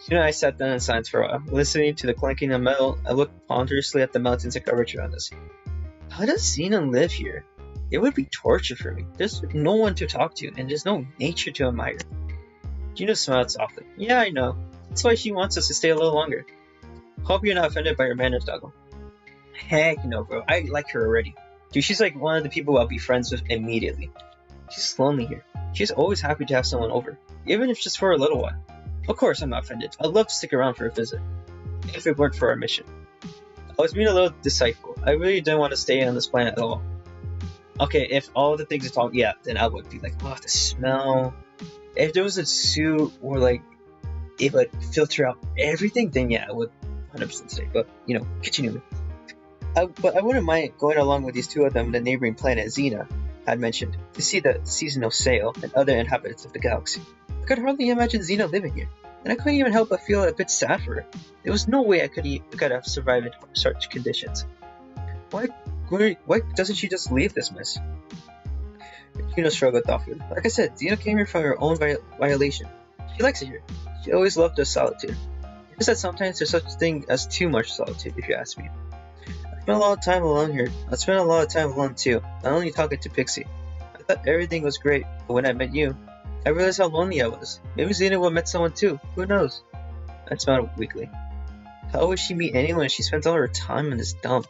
Xena and I sat down in silence for a while, listening to the clanking of metal. I looked ponderously at the mountains and coverage around us. How does Xena live here? It would be torture for me. There's no one to talk to, and there's no nature to admire. Xena smiled softly. Yeah, I know. That's why she wants us to stay a little longer. Hope you're not offended by her manners, Doggo. Heck no, bro. I like her already. Dude, she's like one of the people I'll be friends with immediately. She's lonely here. She's always happy to have someone over, even if just for a little while. Of course, I'm not offended. I'd love to stick around for a visit, if it weren't for our mission. I was being a little deceitful. I really didn't want to stay on this planet at all. Okay, if all the things are talking, yeah, then I would be like, oh, the smell. If there was a suit or like it would filter out everything, then yeah, I would 100% stay. But you know, continue. But I wouldn't mind going along with these two of them, the neighboring planet Xena had mentioned, to see the seasonal sail and other inhabitants of the galaxy. I could hardly imagine Xena living here, and I couldn't even help but feel a bit sad for her. There was no way I could have survived in such conditions. Why doesn't she just leave this mess? Xena struggled thoughtfully. Like I said, Xena came here for her own violation. She likes it here. She always loved the solitude. Just that sometimes there's such a thing as too much solitude, if you ask me. I spent a lot of time alone here. I spent a lot of time alone too, not only talking to Pixie. I thought everything was great, but when I met you, I realized how lonely I was. Maybe Xena would have met someone too, who knows? I smiled weakly. How would she meet anyone if she spent all her time in this dump?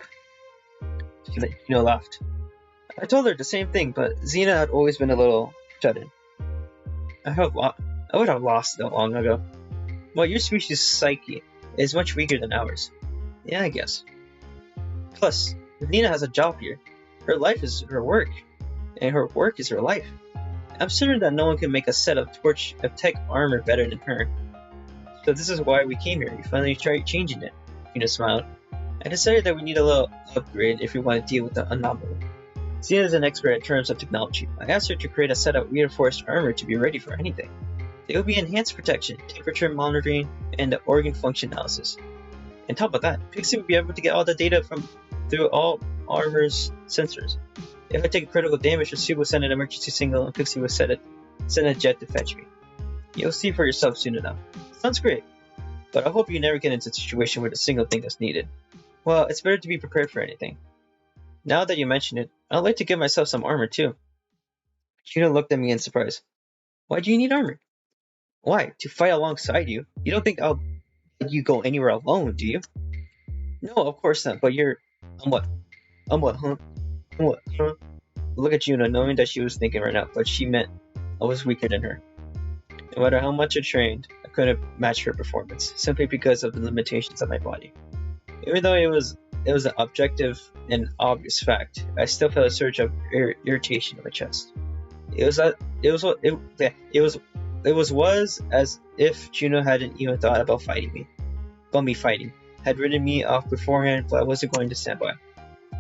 She laughed. I told her the same thing, but Xena had always been a little shut in. I would have lost it long ago. Well, your species' psyche is much weaker than ours. Yeah, I guess. Plus, Xena has a job here. Her life is her work, and her work is her life. I'm certain that no one can make a set of tech armor better than her. So this is why we came here. We finally tried changing it. Xena smiled. I decided that we need a little upgrade if we want to deal with the anomaly. Xena is an expert in terms of technology. I asked her to create a set of reinforced armor to be ready for anything. They will be enhanced protection, temperature monitoring, and the organ function analysis. On top of that, Pixie will be able to get all the data through all armor's sensors. If I take a critical damage, the suit will send an emergency signal and Pixie will send a jet to fetch me. You'll see for yourself soon enough. Sounds great, but I hope you never get into a situation where the single thing is needed. Well, it's better to be prepared for anything. Now that you mention it, I'd like to give myself some armor too. Xena looked at me in surprise. Why do you need armor? Why? To fight alongside you? You don't think I'll let you go anywhere alone, do you? No, of course not, but you're... I'm what, huh? Look at Juno, knowing that she was thinking right now, but she meant I was weaker than her. No matter how much I trained, I couldn't match her performance, simply because of the limitations of my body. Even though it was an objective and obvious fact, I still felt a surge of irritation in my chest. It was as if Juno hadn't even thought about me fighting, had written me off beforehand, but I wasn't going to stand by.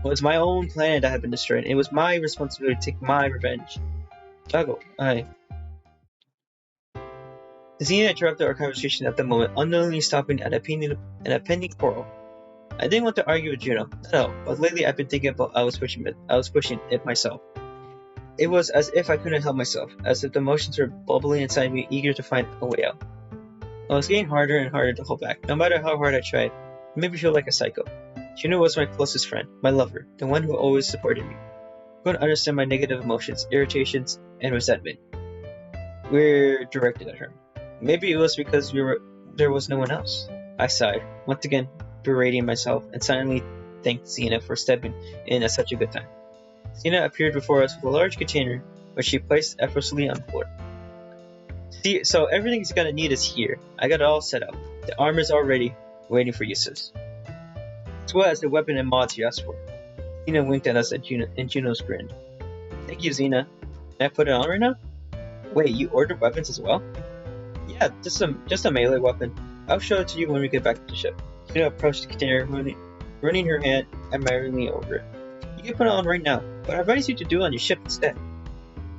It was my own planet that had been destroyed, and it was my responsibility to take my revenge. Jago, Xena interrupted our conversation at the moment, unknowingly stopping at a pending quarrel. I didn't want to argue with Juno, no, but lately I've been thinking about I was pushing it myself. It was as if I couldn't help myself, as if the emotions were bubbling inside me, eager to find a way out. I was getting harder and harder to hold back, no matter how hard I tried. It made me feel like a psycho. Juno was my closest friend, my lover, the one who always supported me. couldn't understand my negative emotions, irritations, and resentment were directed at her. Maybe it was because there was no one else. I sighed, once again berating myself, and silently thanked Xena for stepping in at such a good time. Xena appeared before us with a large container, which she placed effortlessly on the floor. See, so everything he's gonna need is here. I got it all set up. The armor's all ready, waiting for uses. As well as the weapon and mods you asked for. Xena winked at us and Juno's grinned. Thank you, Xena. Can I put it on right now? Wait, you ordered weapons as well? Yeah, just a melee weapon. I'll show it to you when we get back to the ship. Juno approached the container, running her hand admiringly over it. You can put it on right now, but I advise you to do it on your ship instead.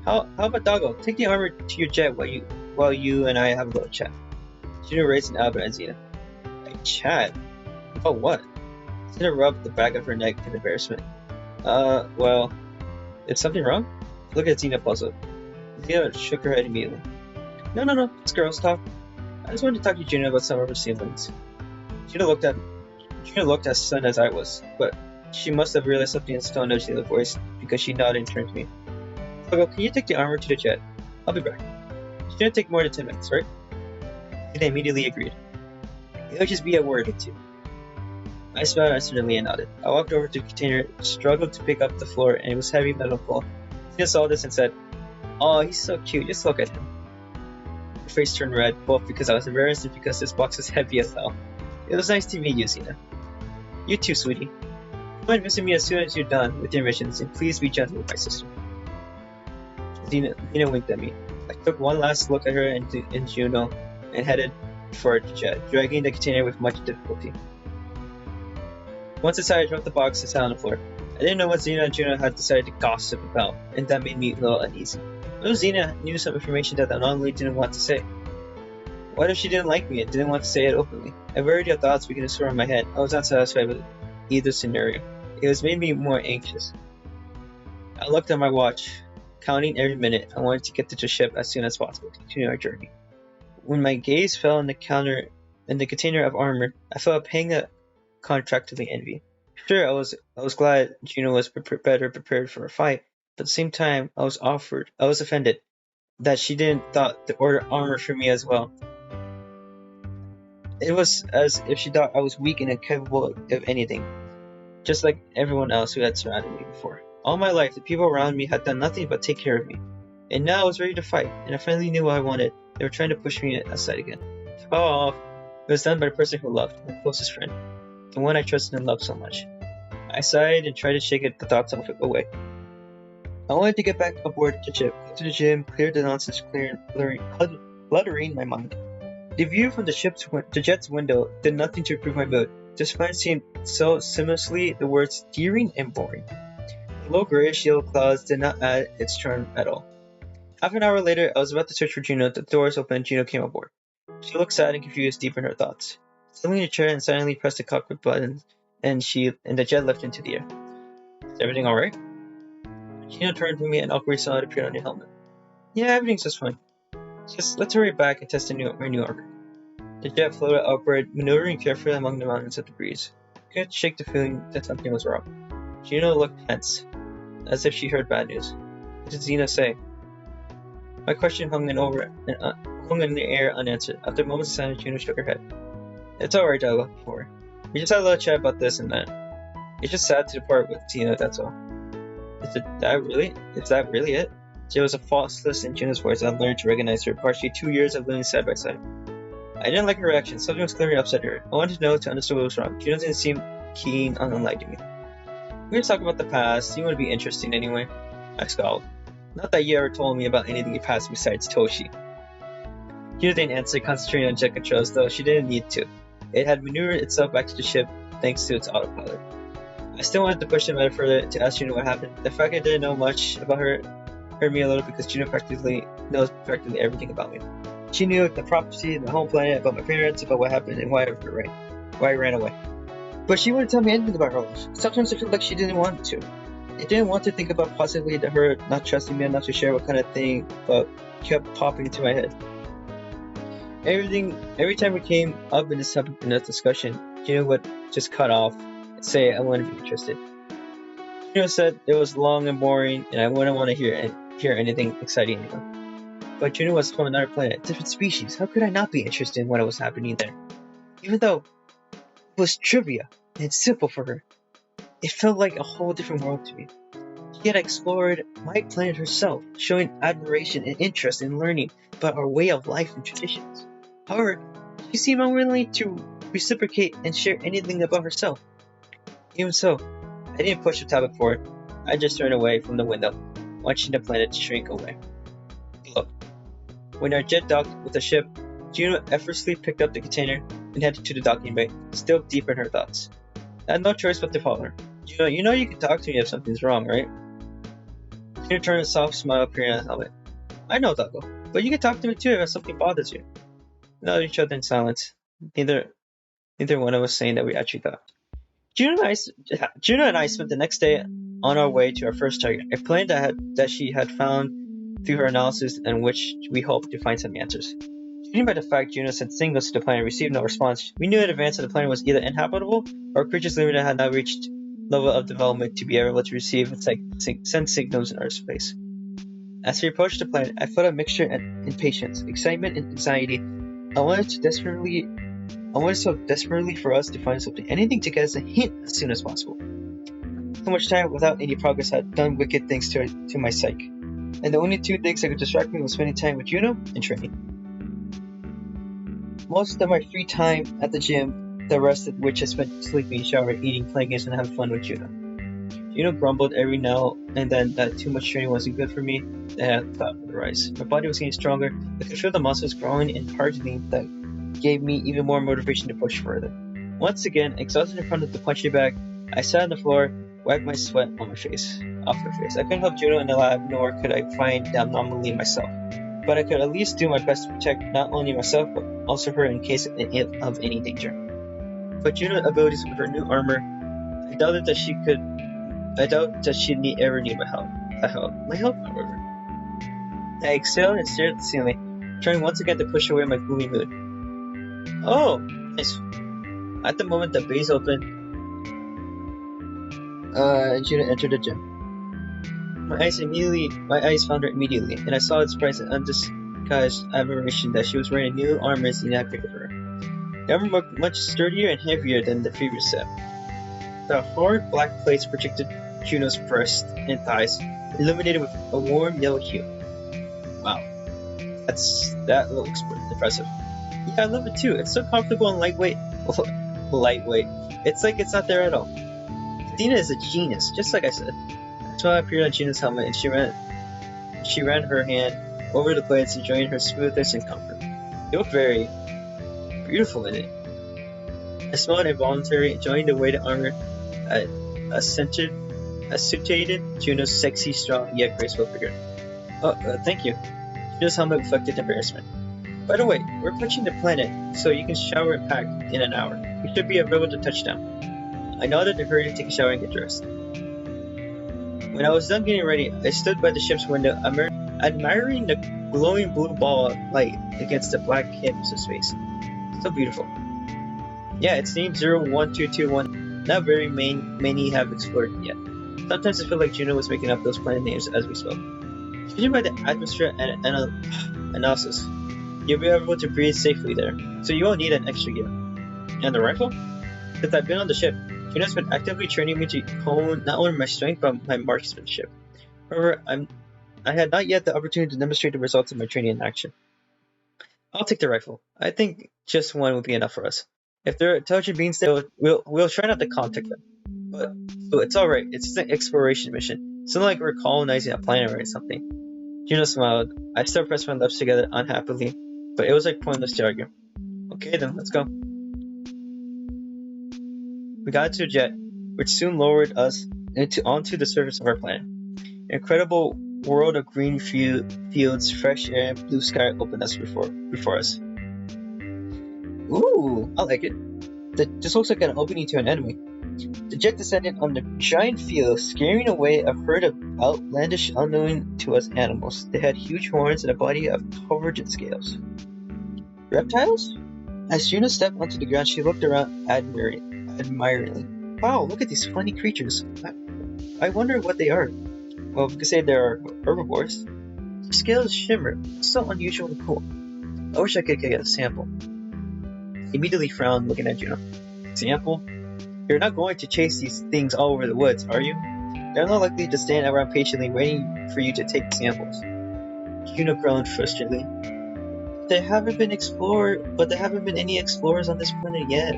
How about Doggo? Take the armor to your jet while you and I have a little chat. Juno raised an eyebrow at Xena. A chat? About what? Xena rubbed the back of her neck in embarrassment. Well, is something wrong? Look at Xena puzzled. Xena shook her head immediately. No, it's girls talk. I just wanted to talk to Juno about some of her siblings. Juno looked as stunned as I was, but she must have realized something in Stone Nudge's voice because she nodded and turned to me. Doggo, can you take the armor to the jet? I'll be back. It shouldn't take more than 10 minutes, right? Xena immediately agreed. It'll just be a word or two. I smiled uncertainly and nodded. I walked over to the container, struggled to pick up the floor, and it was heavy metal full. Xena saw this and said, "Oh, he's so cute, just look at him." Her face turned red, both because I was embarrassed and because this box was heavy as hell. It was nice to meet you, Xena. You too, sweetie. Come and visit me as soon as you're done with your missions, and please be gentle with my sister. Xena winked at me. I took one last look at her and Juno, and headed for the jet, dragging the container with much difficulty. Once inside, I dropped the box and sat on the floor. I didn't know what Xena and Juno had decided to gossip about, and that made me a little uneasy. I knew Xena knew some information that the anomaly didn't want to say. What if she didn't like me and didn't want to say it openly? I already had thoughts beginning to swirl in my head. I was not satisfied with either scenario. It was made me more anxious. I looked at my watch, counting every minute. I wanted to get to the ship as soon as possible to continue our journey. When my gaze fell on the container of armor, I felt a pang that contractedly envy. Sure, I was glad Juno was better prepared for a fight, but at the same time, I was offended that she didn't thought to order armor for me as well. It was as if she thought I was weak and incapable of anything, just like everyone else who had surrounded me before. All my life, the people around me had done nothing but take care of me. And now I was ready to fight, and I finally knew what I wanted. They were trying to push me aside again. Oh, it was done by the person who loved, my closest friend. The one I trusted and loved so much. I sighed and tried to shake the thoughts away. I wanted to get back aboard the ship, go to the gym, clear the nonsense cluttering my mind. The view from the jet's window did nothing to improve my mood. This planet seemed so seamlessly the words steering and boring. The low grayish yellow clouds did not add its charm at all. Half an hour later, I was about to search for Juno. The doors opened and Juno came aboard. She looked sad and confused, deep in her thoughts. Settling in a chair and silently pressed the cockpit button, and the jet left into the air. Is everything alright? Juno turned to me and awkward smile appeared on your helmet. Yeah, everything's just fine. Just let's hurry back and test our new armor. The jet floated upward, maneuvering carefully among the mountains of the breeze. I couldn't shake the feeling that something was wrong. Juno looked tense, as if she heard bad news. What did Xena say? My question hung in the air unanswered. After moments of silence, Juno shook her head. It's alright, Doggo. Don't worry. We just had a little chat about this and that. It's just sad to depart with Xena, that's all. Is that really it? There was a falseness in Juno's voice. I learned to recognize her, partially 2 years of living side by side. I didn't like her reaction. Something was clearly upset her. I wanted to know to understand what was wrong. Juno didn't seem keen on enlightening me. We're going to talk about the past. You want to be interesting anyway? I scowled. Not that you ever told me about anything you passed besides Toshi. Juno didn't answer, concentrating on jet controls, though she didn't need to. It had maneuvered itself back to the ship thanks to its autopilot. I still wanted to push the matter further to ask Juno what happened. The fact I didn't know much about her hurt me a little because Juno knows practically everything about me. She knew the property, the home planet, about my parents, about what happened, and why I ran away. But she wouldn't tell me anything about her life. Sometimes I felt like she didn't want to. I didn't want to think about possibly her not trusting me enough to share what kind of thing, but kept popping into my head. Every time we came up in this topic in this discussion, Juno would just cut off and say I wouldn't be interested. Juno said it was long and boring, and I wouldn't want to hear anything exciting anymore. But Juno was from another planet, different species. How could I not be interested in what was happening there? Even though it was trivia and simple for her, it felt like a whole different world to me. She had explored my planet herself, showing admiration and interest in learning about our way of life and traditions. However, she seemed unwilling to reciprocate and share anything about herself. Even so, I didn't push the topic forward. I just turned away from the window, watching the planet shrink away. Look, when our jet docked with the ship, Juno effortlessly picked up the container and headed to the docking bay, still deep in her thoughts. I had no choice but to follow her. Juno, you know you can talk to me if something's wrong, right? Juno turned a soft smile appearing on the helmet. I know, Doggo, but you can talk to me too if something bothers you. We nodded at each other in silence. Neither one of us saying that we actually thought. Juno and I spent the next day on our way to our first target, a planet that she had found through her analysis and which we hoped to find some answers. Judging by the fact Juno sent signals to the planet and received no response, we knew in advance that the planet was either inhabitable or creatures living there had not reached level of development to be able to receive and send signals in Earth space. As we approached the planet, I felt a mixture of impatience, excitement, and anxiety. I wanted so desperately for us to find something, anything to get us a hint as soon as possible. So much time without any progress had done wicked things to my psyche, and the only two things that could distract me was spending time with Juno and training. Most of my free time at the gym, the rest of which I spent sleeping, showering, eating, playing games, and having fun with Juno. Juno grumbled every now and then that too much training wasn't good for me, and I had thought of the rise. My body was getting stronger, I could feel the muscles growing and hardening that gave me even more motivation to push further. Once again, exhausted in front of the punching bag, I sat on the floor, wiped my sweat off my face. I couldn't help Juno in the lab, nor could I find the anomaly myself. But I could at least do my best to protect not only myself, but also her in case of any danger. But Juno's abilities with her new armor, I doubt that she'd ever need my help. However. I exhaled and stared at the ceiling, trying once again to push away my gloomy mood. Oh, nice. At the moment the base opened, Juno entered the gym. My eyes found her immediately, and I saw its surprise and undisguised admiration that she was wearing a new armor Xena had picked up for her. The armor looked much sturdier and heavier than the previous set. The hard black plates protected Juno's breast and thighs, illuminated with a warm yellow hue. Wow, that looks impressive. Yeah, I love it too. It's so comfortable and lightweight. Lightweight. It's like it's not there at all. Xena is a genius, just like I said. A smile appeared on Juno's helmet, and she ran her hand over the plates, enjoying her smoothness and comfort. It looked very beautiful in it. I smiled involuntarily, enjoying the way the armor accentuated Juno's sexy, strong, yet graceful figure. Thank you. Juno's helmet reflected embarrassment. By the way, we're approaching the planet, so you can shower and pack in an hour. We should be able to touch down. I nodded and hurried to take a shower and get dressed. When I was done getting ready, I stood by the ship's window, admiring the glowing blue ball of light against the black canvas of space. So beautiful. Yeah, it's named 01221. Not very many have explored it yet. Sometimes I feel like Juno was making up those planet names as we spoke. Judging by the atmosphere and analysis, you'll be able to breathe safely there, so you won't need an extra gear. And the rifle? Since I've been on the ship, Juno's been actively training me to hone not only my strength but my marksmanship. However, I had not yet the opportunity to demonstrate the results of my training in action. I'll take the rifle. I think just one would be enough for us. If there are intelligent beings there, we'll try not to contact them. But it's alright, it's an exploration mission. It's not like we're colonizing a planet or something. Juno smiled. I still pressed my lips together unhappily, but it was like pointless to argue. Okay then, let's go. We got into a jet, which soon lowered us onto the surface of our planet. An incredible world of green fields, fresh air, and blue sky opened us before us. Ooh, I like it. This looks like an opening to an enemy. The jet descended on the giant field, scaring away a herd of outlandish, unknown to us animals. They had huge horns and a body covered in scales. Reptiles? As Juno stepped onto the ground, she looked around admiringly. Wow, look at these funny creatures. I wonder what they are. Well, we could say they're herbivores. Their scales shimmer, so unusual and cool. I wish I could get a sample. He immediately frowned, looking at Juno. Sample? You're not going to chase these things all over the woods, are you? They're not likely to stand around patiently waiting for you to take samples. Juno groaned frustratedly. There haven't been any explorers on this planet yet.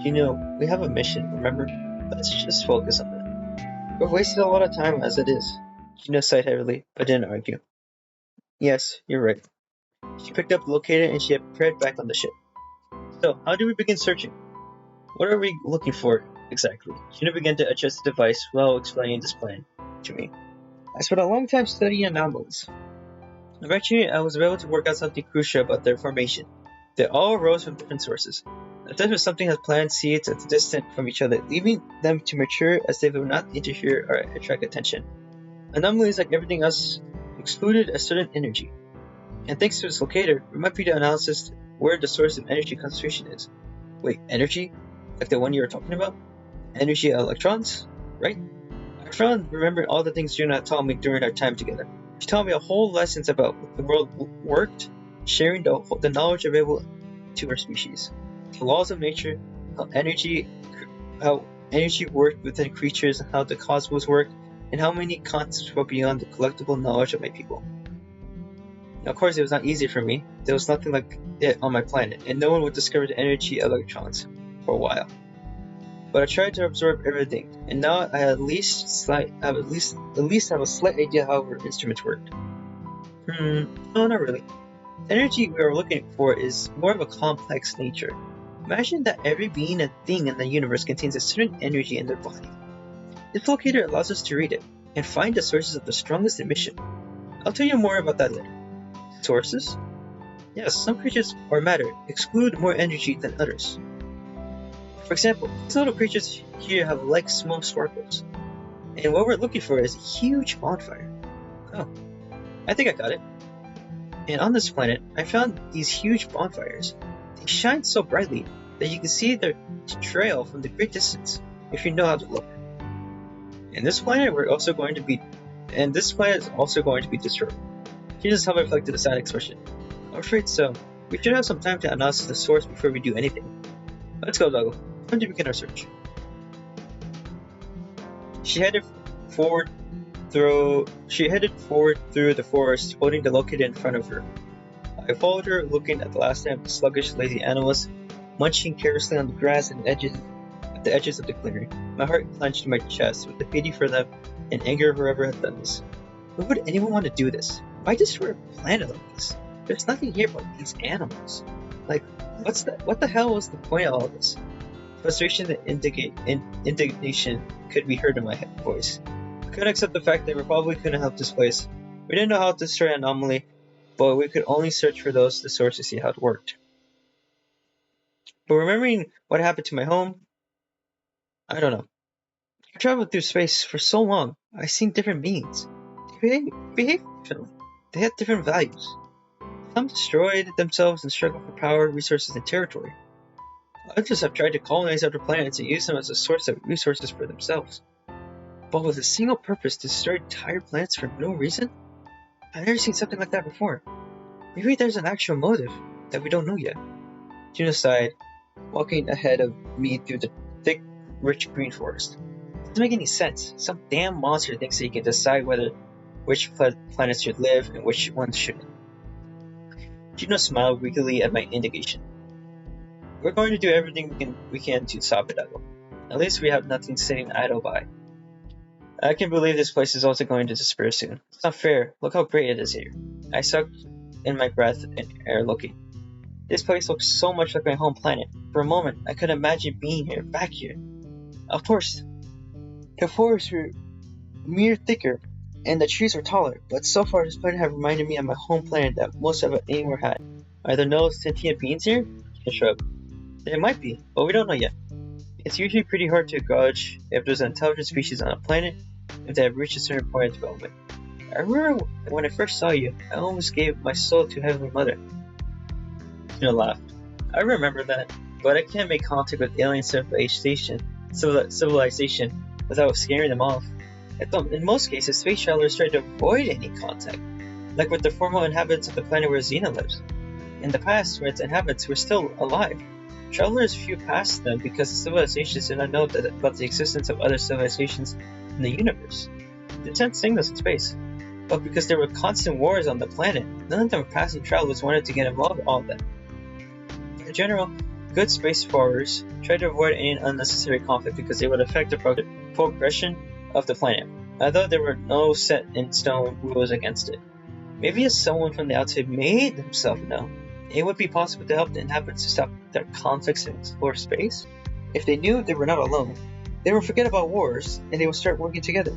Juno, we have a mission, remember? Let's just focus on that. We've wasted a lot of time as it is. Juno sighed heavily, but didn't argue. Yes, you're right. She picked up the locator and she prepared back on the ship. So, how do we begin searching? What are we looking for exactly? Juno began to adjust the device while explaining this plan to me. I spent a long time studying anomalies. Eventually, I was able to work out something crucial about their formation. They all arose from different sources. The type of something has planted seeds at distant from each other, leaving them to mature as they will not interfere or attract attention. Anomalies, like everything else, excluded a certain energy. And thanks to this locator, we might be able to analyze where the source of energy concentration is. Wait, energy? Like the one you were talking about? Energy electrons? Right? I found remembering all the things Juna taught me during our time together. She taught me a whole lessons about the world worked, sharing the knowledge available to our species, the laws of nature, how energy worked within creatures, and how the cosmos worked, and how many concepts were beyond the collectible knowledge of my people. Now, of course, it was not easy for me. There was nothing like it on my planet, and no one would discover the energy electrons for a while. But I tried to absorb everything, and now I at least have a slight idea how our instruments worked. No, not really. The energy we are looking for is more of a complex nature. Imagine that every being and thing in the universe contains a certain energy in their body. This locator allows us to read it, and find the sources of the strongest emission. I'll tell you more about that later. Sources? Yes, some creatures or matter exclude more energy than others. For example, these little creatures here have like small sparkles. And what we're looking for is a huge bonfire. Oh, I think I got it. And on this planet, I found these huge bonfires. They shine so brightly that you can see their trail from the great distance if you know how to look. And this planet is also going to be destroyed. She just how I reflected a sad expression. I'm afraid so. We should have some time to analyze the source before we do anything. Let's go, Doggo. Time to begin our search. She headed forward through the forest, holding the locator in front of her. I followed her, looking at the last stand of the sluggish, lazy animals, munching carelessly on the grass at the edges of the clearing. My heart clenched in my chest with the pity for them and anger for whoever had done this. Why would anyone want to do this? Why destroy a planet like this? There's nothing here but these animals. Like, what the hell was the point of all this? Frustration and indignation could be heard in my voice. I couldn't accept the fact that we probably couldn't help this place. We didn't know how to destroy an anomaly, but we could only search for the source to see how it worked. But remembering what happened to my home, I don't know. I traveled through space for so long. I've seen different beings. They behave differently. They had different values. Some destroyed themselves and struggled for power, resources, and territory. Others have tried to colonize other planets and use them as a source of resources for themselves. But with a single purpose to destroy entire planets for no reason? I've never seen something like that before. Maybe there's an actual motive that we don't know yet. Juno sighed, walking ahead of me through the thick, rich green forest. It doesn't make any sense. Some damn monster thinks that he can decide which planets should live and which ones shouldn't. Juno smiled weakly at my indignation. We're going to do everything we can to stop it, Doggo. At least we have nothing sitting idle by. I can believe this place is also going to disappear soon. It's not fair. Look how great it is here. I sucked in my breath and air looking. This place looks so much like my home planet. For a moment, I could imagine being here, back here. Of course, the forests were mere thicker, and the trees were taller, but so far this planet has reminded me of my home planet that most of it anywhere had. Are there no sentient beings here? I shrugged. There might be, but we don't know yet. It's usually pretty hard to gauge if there's an intelligent species on a planet if they have reached a certain point of development. I remember when I first saw you, I almost gave my soul to Heavenly Mother. Tina laughed. I remember that, but I can't make contact with alien civilization without scaring them off. In most cases, space travelers try to avoid any contact, like with the former inhabitants of the planet where Xena lives. In the past, where its inhabitants were still alive, travelers flew past them because the civilizations did not know about the existence of other civilizations in the universe. They sent signals in space, but because there were constant wars on the planet, none of them passing travelers wanted to get involved in all of that. In general, good spacefarers try to avoid any unnecessary conflict because they would affect the progression of the planet, although there were no set-in-stone rules against it. Maybe if someone from the outside made themselves known, it would be possible to help the inhabitants to stop their conflicts and explore space. If they knew they were not alone, they would forget about wars and they would start working together.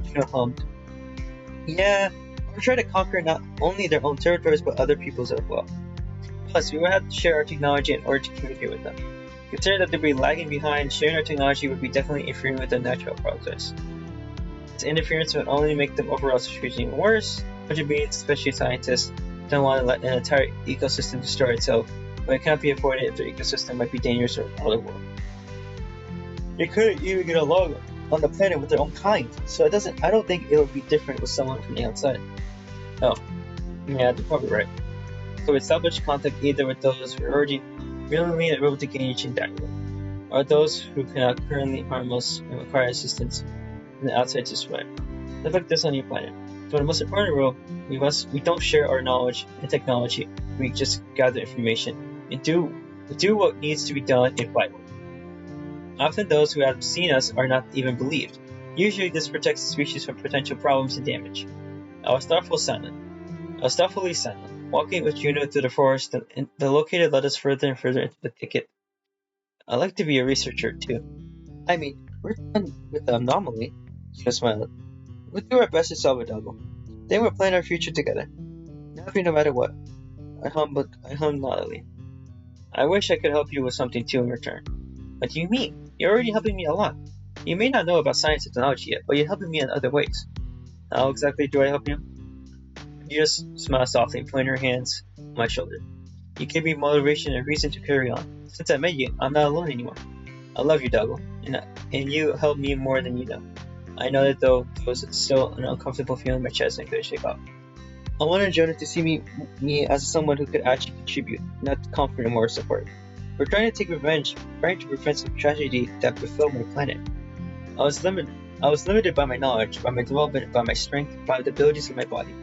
Juno hummed. Yeah, or try to conquer not only their own territories but other people's as well. Plus, we would have to share our technology in order to communicate with them. Consider that they'd be lagging behind, sharing our technology would be definitely interfering with their natural progress. This interference would only make the overall situation even worse, which means especially scientists don't want to let an entire ecosystem destroy itself, but it can't be avoided if their ecosystem might be dangerous or another world. They couldn't even get along on the planet with their own kind, so I don't think it'll be different with someone from the outside. Oh, yeah, they're probably right. So we establish contact either with those who are already willingly able to engage in dialogue, or those who cannot currently harm us and require assistance from the outside to survive. Live like this on your planet. So the most important rule, we don't share our knowledge and technology, we just gather information and do what needs to be done if vital. Often those who have seen us are not even believed. Usually this protects the species from potential problems and damage. I was thoughtfully silent, walking with Juno through the forest, and the locator led us further and further into the thicket. I like to be a researcher too. I mean, we're done with the anomaly, Juno smiled. We'll do our best to solve it, Double. Then we'll plan our future together. Happy no matter what. I hummed loudly. I wish I could help you with something too in return. What do you mean? You're already helping me a lot. You may not know about science and technology yet, but you're helping me in other ways. How exactly do I help you? You just smiled softly and pointed her hands on my shoulder. You gave me motivation and reason to carry on. Since I met you, I'm not alone anymore. I love you, Double, and you helped me more than you know. I know that though there was still an uncomfortable feeling in my chest I couldn't shake off. I wanted Jonah to see me as someone who could actually contribute, not comfort and more support. We're trying to take revenge, trying to prevent some tragedy that befell my planet. I was limited by my knowledge, by my development, by my strength, by the abilities of my body.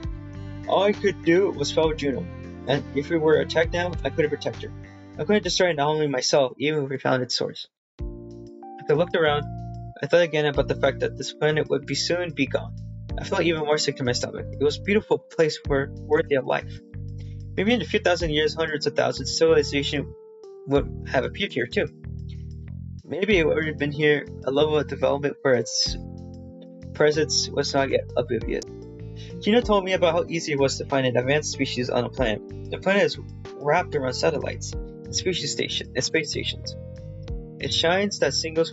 All I could do was follow Juno, and if we were attacked now, I couldn't protect her. I couldn't destroy not only myself, even if we found its source. As I looked around, I thought again about the fact that this planet would soon be gone. I felt even more sick to my stomach. It was a beautiful place worthy of life. Maybe in a few thousand years, hundreds of thousands, civilization would have appeared here too. Maybe it would have been here a level of development where its presence was not yet oblivious. Gina told me about how easy it was to find an advanced species on a planet. The planet is wrapped around satellites and space stations. It shines with singles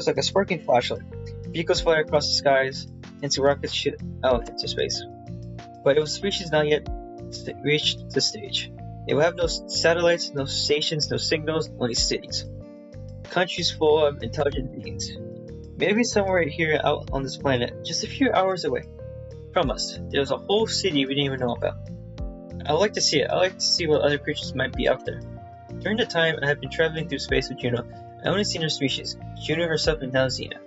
like a sparking flashlight. Vehicles fly across the skies, and rockets shoot out into space. But if a species not yet reached the stage, it will have no satellites, no stations, no signals, only cities. Countries full of intelligent beings. Maybe somewhere here out on this planet, just a few hours away from us, there's a whole city we didn't even know about. I would like to see it. I like to see what other creatures might be out there. During the time I have been traveling through space with Juno, I only seen her species, Juno herself and now Xena.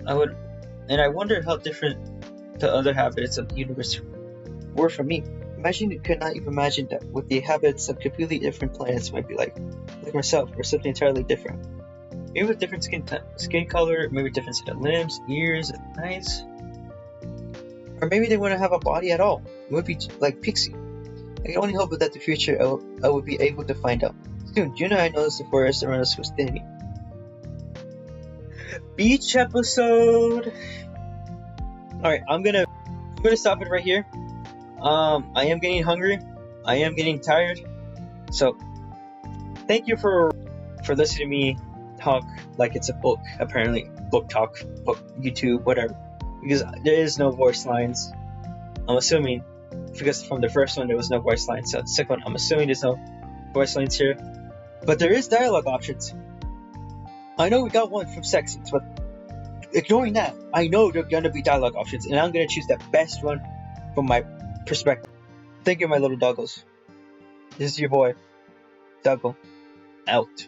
I wonder how different the other habits of the universe were from me. You could not even imagine that what the habits of completely different planets might be like myself, or something entirely different. Maybe with different skin color, maybe different set of limbs, ears, and eyes. Or maybe they wouldn't have a body at all. It would be like Pixie. I can only hope that in the future I would be able to find out. Soon, Juno and I noticed the forest around us was thinning. Beach episode! Alright, I'm gonna stop it right here. I am getting hungry. I am getting tired. So, thank you for listening to me talk like it's a book, apparently. Book talk, book, YouTube, whatever. Because there is no voice lines. I'm assuming, because from the first one there was no voice lines, so the second one I'm assuming there's no voice lines here. But there is dialogue options. I know we got one from sections, but ignoring that, I know there are gonna be dialogue options, and I'm gonna choose the best one from my perspective. Thank you, my little doggos. This is your boy, Dougal, out.